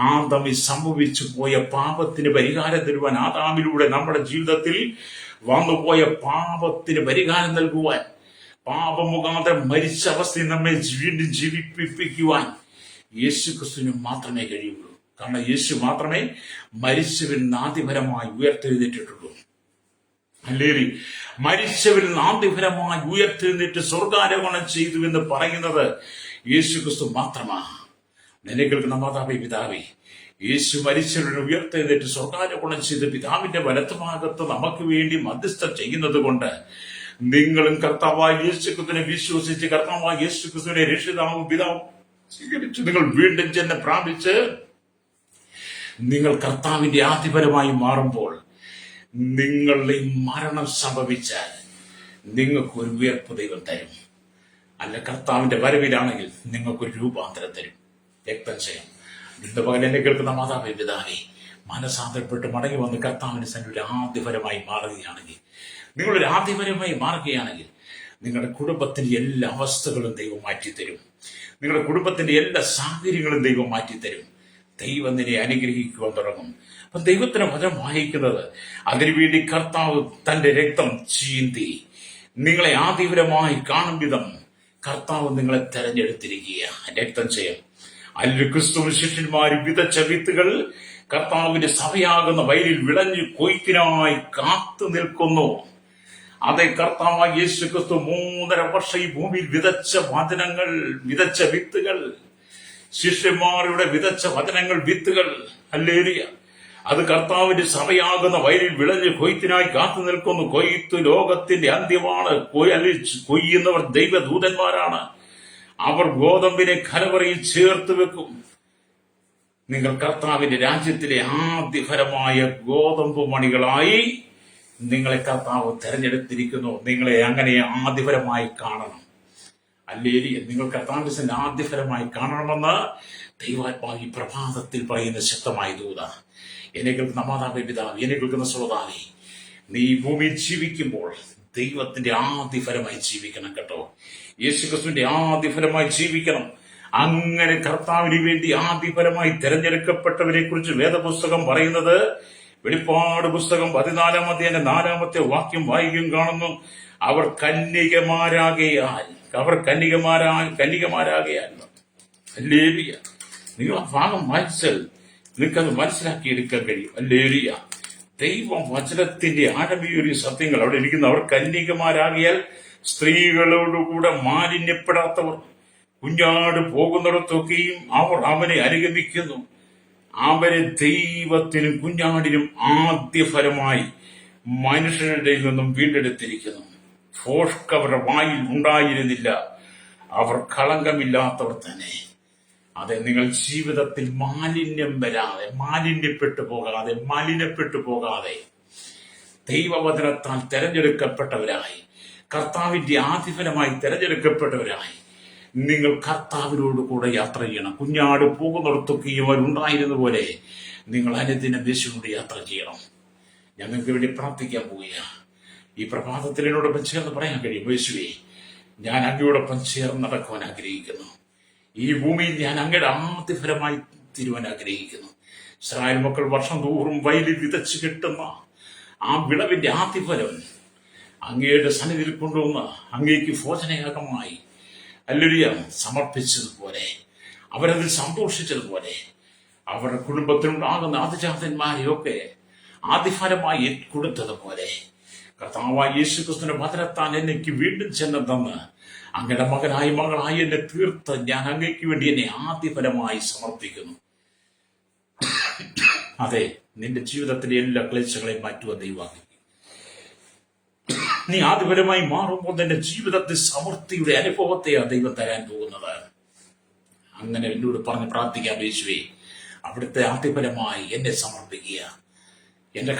ആദാമിൽ സംഭവിച്ചു പോയ പാപത്തിന് പരിഹാരം തരുവാൻ, ആദാമിലൂടെ നമ്മുടെ ജീവിതത്തിൽ വന്നുപോയ പാപത്തിന് പരിഹാരം നൽകുവാൻ, പാപം മുഖാന്തരം മരിച്ച അവസ്ഥയിൽ നമ്മെ വീണ്ടും ജീവിപ്പിക്കുവാൻ യേശുക്രിസ്തുവിന് മാത്രമേ കഴിയുള്ളൂ. കാരണം യേശു മാത്രമേ മരിച്ചവരിൽ നിന്ന് ആദ്യപരമായി ഉയർത്തെഴുന്നേറ്റിട്ടുള്ളൂ. അല്ലെങ്കിൽ മരിച്ചവരിൽ നിന്ന് ആദ്യപരമായി ഉയർത്തെഴുന്നേറ്റ് സ്വർഗാരോഹണം ചെയ്തു എന്ന് പറയുന്നത് യേശുക്രിസ്തു മാത്രമാണ്. എന്നെ കേൾക്കുന്ന മാതാവേ, പിതാവേ, യേശു മരിച്ചവരുടെ ഉയർത്തെഴുന്നേറ്റ് സ്വർഗാരോഹണം ചെയ്ത് പിതാവിന്റെ വലത്തുഭാഗത്ത് നമുക്ക് വേണ്ടി മധ്യസ്ഥം ചെയ്യുന്നത് കൊണ്ട് നിങ്ങളും കർത്താവായ യേശുക്രിസ്തുവിനെ വിശ്വസിച്ച് കർത്താവായ യേശുക്രിസ്തുവിനെ രക്ഷിതാവും പിതാവും സ്വീകരിച്ച് നിങ്ങൾ വീണ്ടും ജന്മം പ്രാപിച്ച് നിങ്ങൾ കർത്താവിന്റെ ആധിപരമായി മാറുമ്പോൾ നിങ്ങളുടെ മരണം സംഭവിച്ചാൽ നിങ്ങൾക്കൊരു ഉയർപ്പ് ദൈവം തരും. അല്ല, കർത്താവിന്റെ വരവിലാണെങ്കിൽ നിങ്ങൾക്കൊരു രൂപാന്തരം തരും. രക്തം ചെയ്യും. ഇന്ന് പകൽ എന്നെ കേൾക്കുന്ന മാതാവേ, പിതാവേ, മനസാന്തരപ്പെട്ട് മടങ്ങി വന്ന് കർത്താവിന്റെ സന്നിധിയിൽ ആദ്യപരമായി മാറുകയാണെങ്കിൽ, നിങ്ങളൊരു ആദ്യപരമായി മാറുകയാണെങ്കിൽ നിങ്ങളുടെ കുടുംബത്തിന്റെ എല്ലാ അവസ്ഥകളും ദൈവം മാറ്റിത്തരും. നിങ്ങളുടെ കുടുംബത്തിന്റെ എല്ലാ സാഹചര്യങ്ങളും ദൈവം മാറ്റിത്തരും. ദൈവം നിന്നെ അനുഗ്രഹിക്കുവാൻ തുടങ്ങും. അപ്പൊ ദൈവത്തിന് വചനം വായിക്കുന്നത് അതിനുവേണ്ടി കർത്താവ് തന്റെ രക്തം ചീന്തി നിങ്ങളെ ആദിപരമായി കാണും വിധം കർത്താവ് നിങ്ങളെ തെരഞ്ഞെടുത്തിരിക്കുക. രക്തം ചെയ്യും. അതിൽ ക്രിസ്തു ശിഷ്യന്മാര് വിതച്ച വിത്തുകൾ കർത്താവിന്റെ സഭയാകുന്ന വയലിൽ വിളഞ്ഞു കൊയ്ത്തിനായി കാത്തു നിൽക്കുന്നു. അതേ കർത്താവായ യേശു ക്രിസ്തു 3.5 വർഷം ഈ ഭൂമിയിൽ വിതച്ച വിത്തുകൾ, ശിഷ്യന്മാരുടെ വിതച്ച വചനങ്ങൾ, വിത്തുകൾ. ഹല്ലേലൂയ. അത് കർത്താവിന്റെ സഭയാകുന്ന വയലിൽ വിളഞ്ഞ് കൊയ്ത്തിനായി കാത്തു നിൽക്കുന്നു. കൊയ്ത്ത് ലോകത്തിന്റെ അന്ത്യമാണ്. കൊയ്യുന്നവർ ദൈവദൂതന്മാരാണ്. അവർ ഗോതമ്പിനെ കലവറയിൽ ചേർത്ത് വെക്കും. നിങ്ങൾ കർത്താവിന്റെ രാജ്യത്തിലെ ആദ്യഫലമായ ഗോതമ്പ് മണികളായി നിങ്ങളെ കർത്താവ് തെരഞ്ഞെടുത്തിരിക്കുന്നു. നിങ്ങളെ അങ്ങനെ ആദ്യഫലമായി കാണണം. ഹല്ലേലൂയ. നിങ്ങൾ കർത്താവിന്റെ ആദ്യഫലമായി കാണണമെന്ന് ദൈവാത്മാവ് ഈ പ്രഭാതത്തിൽ പറയുന്ന ശക്തമായ ദൂത. എന്നെ കേൾക്കുന്ന മാതാവേ, പിതാവ്, എന്നെ കേൾക്കുന്ന ശ്രോതാവേ, നീ ഭൂമിയിൽ ജീവിക്കുമ്പോൾ ദൈവത്തിന്റെ ആദ്യഫലമായി ജീവിക്കണം കേട്ടോ. യേശുക്രിസ്തുവിന്റെ ആദ്യഫലമായി ജീവിക്കണം. അങ്ങനെ കർത്താവിന് വേണ്ടി ആദ്യഫലമായി തെരഞ്ഞെടുക്കപ്പെട്ടവരെ കുറിച്ച് വേദപുസ്തകം പറയുന്നത് വെളിപ്പാട് പുസ്തകം 14-ാം അധ്യായം 4-ാമത്തെ വാക്യം വായിക്കും കാണുന്നു. അവർ കന്യകമാരാകയാൽ. ഹല്ലേലൂയ. നിങ്ങൾ ആ ഭാഗം വായിച്ചാൽ നിങ്ങൾക്കത് മനസ്സിലാക്കിയെടുക്കാൻ കഴിയും. ഹല്ലേലൂയ. ദൈവം വചനത്തിന്റെ ആഴമേറിയ സത്യങ്ങൾ അവിടെ ഇരിക്കുന്നു. അവർ കന്യകമാരാകിയാൽ സ്ത്രീകളോടുകൂടെ മാലിന്യപ്പെടാത്തവർ. കുഞ്ഞാട് പോകുന്നിടത്തൊക്കെയും അവർ അവനെ അനുഗമിക്കുന്നു. അവരെ ദൈവത്തിനും കുഞ്ഞാടിനും ആദ്യഫലമായി മനുഷ്യരുടെ നിന്നും വീണ്ടെടുത്തിരിക്കുന്നു. ഫോഷ്ക്ക് അവരുടെ വായിൽ ഉണ്ടായിരുന്നില്ല. അവർ കളങ്കമില്ലാത്തവർ തന്നെ. അതെ, നിങ്ങൾ ജീവിതത്തിൽ മലിനപ്പെട്ടു പോകാതെ ദൈവവചനത്താൽ തെരഞ്ഞെടുക്കപ്പെട്ടവരായി, കർത്താവിന്റെ ആധിപത്യമായി തെരഞ്ഞെടുക്കപ്പെട്ടവരായി നിങ്ങൾ കർത്താവിനോട് കൂടെ യാത്ര ചെയ്യണം. കുഞ്ഞാട് പോകുന്നിടത്തൊക്കെയും അവരുണ്ടായിരുന്ന പോലെ നിങ്ങൾ അനുദിനം യേശുവിനോട് യാത്ര ചെയ്യണം. ഞങ്ങൾക്ക് വേണ്ടി പ്രാർത്ഥിക്കാൻ പോവുകയാണ്. ഈ പ്രഭാതത്തിൽ എന്നോടൊപ്പം ചേർന്ന് പറയാൻ കഴിയും, യേശുവേ, ഞാൻ അങ്ങയോടൊപ്പം ചേർന്ന് നടക്കുവാൻ ആഗ്രഹിക്കുന്നു. ഈ ഭൂമിയിൽ ഞാൻ അങ്ങയുടെ ആദ്യഫലമായി തീരുവാൻ ആഗ്രഹിക്കുന്നു. ഇസ്രായേൽ മക്കൾ വർഷം തോറും വയലിൽ വിതച്ച് കിട്ടുന്ന ആ വിളവിന്റെ ആദ്യഫലം അങ്ങയുടെ സന്നിധിയിൽ കൊണ്ടുവന്ന് അങ്ങേക്ക് ഭോജനയാഗമായി ഹല്ലേലൂയ സമർപ്പിച്ചതുപോലെ, അവരതിൽ സന്തോഷിച്ചതുപോലെ, അവരുടെ കുടുംബത്തിലുണ്ടാകുന്ന ആദിജാതന്മാരെയൊക്കെ ആദിഫലമായി കൊടുത്തതുപോലെ കർത്താവായ യേശു ക്രിസ്തുവിന്റെ വചനത്താൽ എനിക്ക് വീണ്ടും ജന്മം തന്ന് അങ്ങയുടെ മകനായി മകളായി എന്നെ തീർത്ത് ഞാൻ അങ്ങയ്ക്ക് വേണ്ടി എന്നെ ആദ്യഫലമായി സമർപ്പിക്കുന്നു. അതെ, നിന്റെ ജീവിതത്തിലെ എല്ലാ ക്ലേശങ്ങളെയും മാറ്റുക ദൈവമാക്കി. നീ ആദ്യഫലമായി മാറുമ്പോൾ നിന്റെ ജീവിതത്തിൽ സമൃദ്ധിയുടെ അനുഭവത്തെയാണ് ദൈവം തരാൻ പോകുന്നത്. അങ്ങനെ എന്നോട് പറഞ്ഞ് പ്രാർത്ഥിക്കാം, യേശുവേ അവിടുത്തെ ആദ്യഫലമായി എന്നെ സമർപ്പിക്കുക. എന്റെ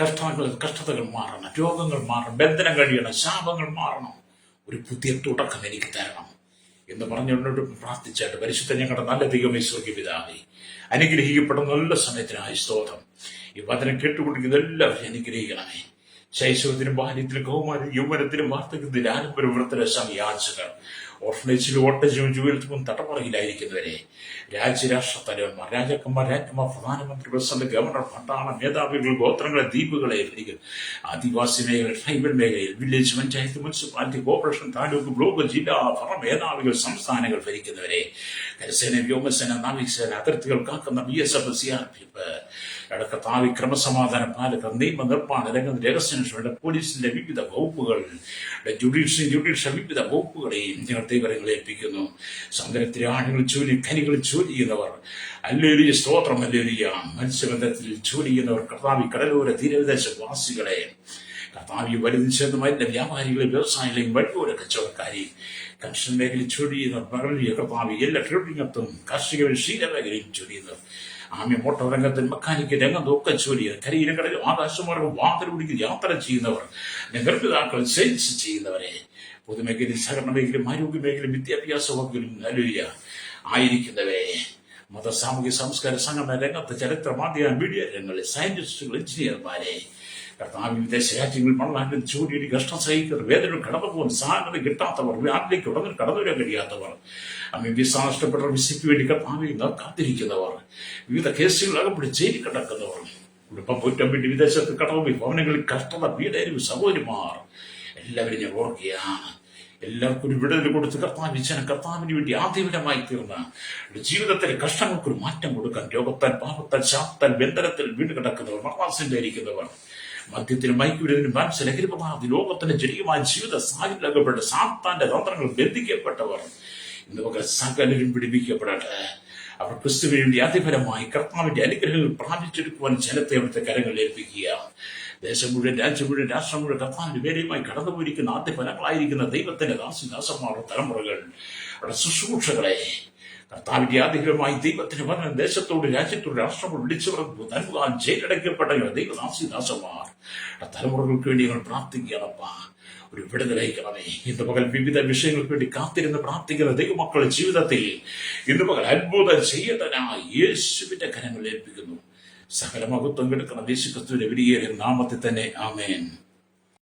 കഷ്ടതകൾ മാറണം, രോഗങ്ങൾ മാറണം, ബന്ധനം കഴിയണം, ശാപങ്ങൾ മാറണം, ഒരു പുതിയ തുടക്കം എനിക്ക് തരണം എന്ന് പറഞ്ഞുകൊണ്ട് പ്രാർത്ഥിച്ചായിട്ട് പരിശുദ്ധ ഞങ്ങളുടെ നല്ല ദൈവമേ സ്വർഗ്ഗീയ പിതാവേ, അനുഗ്രഹിക്കപ്പെടുന്ന നല്ല സമയത്തിനായി സ്തോത്രം. ഈ വചനം കേട്ടുകൊണ്ടിരിക്കുന്ന എല്ലാവരും അനുഗ്രഹിക്കണമേ. ശൈശവത്തിനും ബാല്യത്തിലും കൗമാരം യൗവനത്തിലും വാർദ്ധക്യത്തിലും ആരംഭ വൃത്തരശം യാചകർ, ഓർഫനേജിലും ഓട്ടേജിലും ജോലിക്കും തട്ടപ്പുറയിലായിരിക്കുന്നവരെ, രാജ്യരാഷ്ട്ര തലവന്മാർ, രാജാക്കന്മാർ, രാജ്ഞന്മാർ, പ്രധാനമന്ത്രി, പ്രസിഡന്റ്, ഗവർണർ, പട്ടാള മേധാവികൾ, ഗോത്രങ്ങളെ, ദ്വീപുകളെ, ആദിവാസി മേഖല, ട്രൈബൽ മേഖലയിൽ, village, panchayat, municipality, corporation, taluk, block, ജില്ലാ ഭരണ മേധാവികൾ, സംസ്ഥാനങ്ങൾ ഭരിക്കുന്നവരെ, കരസേന, വ്യോമസേന, നാവികസേന, അതിർത്തികൾ കാക്കുന്ന BSF, CRPF, കർത്താവ് ക്രമസമാധാന പാലകർ, നിയമ നിർമ്മാണ രംഗം, രഹസ്യാന്വേഷണ പോലീസിന്റെ വിവിധ വകുപ്പുകൾ, ജുഡീഷ്യൽ വിവിധ വകുപ്പുകളെയും ഞങ്ങൾ ദൈവങ്ങളെ ഏൽപ്പിക്കുന്നു. സമുദ്രത്തിലെ ആളുകൾ ജോലി, ഖനികളിൽ ജോലി ചെയ്യുന്നവർ, ഹല്ലേലൂയ സ്തോത്രം, ഹല്ലേലൂയ, മത്സ്യബന്ധനത്തിൽ ജോലി ചെയ്യുന്നവർ, കർത്താവ് കടലോര തീരദേശവാസികളെ, കർത്താവ് വലുതും ചെറുതുമായിട്ടുള്ള വ്യാപാരികളെ, വ്യവസായികളെയും, വഴിയോര കച്ചവടക്കാരെയും, കർഷക മേഖലയിൽ ജോലി ചെയ്യുന്നവർ, കർത്താവ് എല്ലാ ട്രേഡിംഗത്തും കാർഷിക ക്ഷീരമേഖലയിൽ ജോലി ചെയ്യുന്നവർ, മോട്ടോർ രംഗത്തിൽ, മെക്കാനിക്കൽ രംഗത്തും ഒക്കെ ജോലി ചെയ്യുന്നത്, കരയിലും കടലും ആകാശമാർഗം വാഹനോടിക്ക് യാത്ര ചെയ്യുന്നവർ, നിർമ്മിതാക്കൾ, സെയിൽസ് ചെയ്യുന്നവരെ, പൊതുമേഖലയിൽ, സഹകരണ മേഖലയും, ആരോഗ്യ മേഖലയും, വിദ്യാഭ്യാസ വകുപ്പിലും ഹല്ലേലൂയ ആയിരിക്കുന്നവരെ, മത, സാമൂഹ്യ, സംസ്കാര, സംഘടന രംഗത്ത്, ചരിത്ര, മാധ്യമ, മീഡിയ രംഗങ്ങളിൽ സയന്റിസ്റ്റുകൾ, എഞ്ചിനീയർമാരെ, കർത്താവ് വിദേശ രാജ്യങ്ങളിൽ മണ്ണാട്ടിൽ ജോലിയിൽ കഷ്ടം സഹിക്കുന്നവർ, വേദന കടന്നു പോകുന്ന സാധനം കിട്ടാത്തവർ, നാട്ടിലേക്ക് ഉടനെ കടന്നു വരാൻ കഴിയാത്തവർ, വിസ നഷ്ടപ്പെട്ടവർ, വിസയ്ക്ക് വേണ്ടി കർത്താവിൽ കാത്തിരിക്കുന്നവർ, വിവിധ കേസുകൾ അകപ്പെട്ട് ജയിലിൽ കിടക്കുന്നവർ, കുടുംബം പോറ്റാൻ വേണ്ടി വിദേശത്ത് കടന്നു ഭവനങ്ങളിൽ കഷ്ടത പീഡരും, സഹോദരിമാർ എല്ലാവരും ഞാൻ ഓർക്കുകയാണ്. എല്ലാവർക്കും ഒരു വിടുതൽ കൊടുത്ത് കർത്താവിന് വേണ്ടി ആദ്യഫലമായി തീർന്ന ജീവിതത്തിലെ കഷ്ടങ്ങൾക്കൊരു മാറ്റം കൊടുക്കാൻ, രോഗത്താൽ, പാപത്താൽ, ശാപത്താൽ, ബന്ധനത്തിൽ വീട് കിടക്കുന്നവർ, മർമാസിൽ ധരിക്കുന്നവർ, മദ്യത്തിനും മയക്കുവിനും ലഹരിപദാർത്ഥ ലോകത്തിന്റെ ജനീയമായ ജീവിത സാഹചര്യപ്പെട്ട സാത്താന്റെ തന്ത്രങ്ങൾ ബന്ധിക്കപ്പെട്ടവർ ഇന്ന് സകലരും പിടിപ്പിക്കപ്പെടട്ടെ. അവർ ക്രിസ്തുവിന് വേണ്ടി ആദ്യഫലമായി കർത്താവിന്റെ അനുഗ്രഹങ്ങൾ പ്രാപിച്ചെടുക്കുവാൻ ജനത്തെ അവിടുത്തെ കരങ്ങളിൽ ഏൽപ്പിക്കുക. ദേശം മുഴുവൻ, രാജ്യം മുഴുവൻ, രാഷ്ട്രം മുഴുവൻ കർത്താവിന്റെ വേലയുമായി കടന്നുപോയിരിക്കുന്ന ആദ്യഫലങ്ങളായിരിക്കുന്ന ദൈവത്തിന്റെ ദാസന്മാരുടെ തലമുറകൾ, അവിടെ ശുശ്രൂഷകളെ കർത്താവിന്റെ ആദ്യഫലമായി ദൈവത്തിന് പറഞ്ഞ ദേശത്തോട്, രാജ്യത്തോട്, രാഷ്ട്രത്തോട് വിളിച്ചവർ നൽകുവാൻ ജയിലടയ്ക്കപ്പെട്ട ദൈവദാസന്മാർ തലമുറകൾക്ക് വേണ്ടി ഞങ്ങൾ പ്രാർത്ഥിക്കണപ്പാ. ഒരു വിടുതലയക്കണമേ. ഇന്ന് പകൽ വിവിധ വിഷയങ്ങൾക്ക് വേണ്ടി കാത്തിരുന്ന് പ്രാർത്ഥിക്കുന്ന ദൈവമക്കളുടെ ജീവിതത്തിൽ ഇന്ന് പകൽ അത്ഭുതം ചെയ്യതനായി യേശുവിന്റെ കരങ്ങളിൽ ഏൽപ്പിക്കുന്നു. സകല മഹത്വം കെടുക്കണം യേശു ക്രിസ്തുവിന്റെ വലിയ നാമത്തിൽ തന്നെ. ആമേൻ.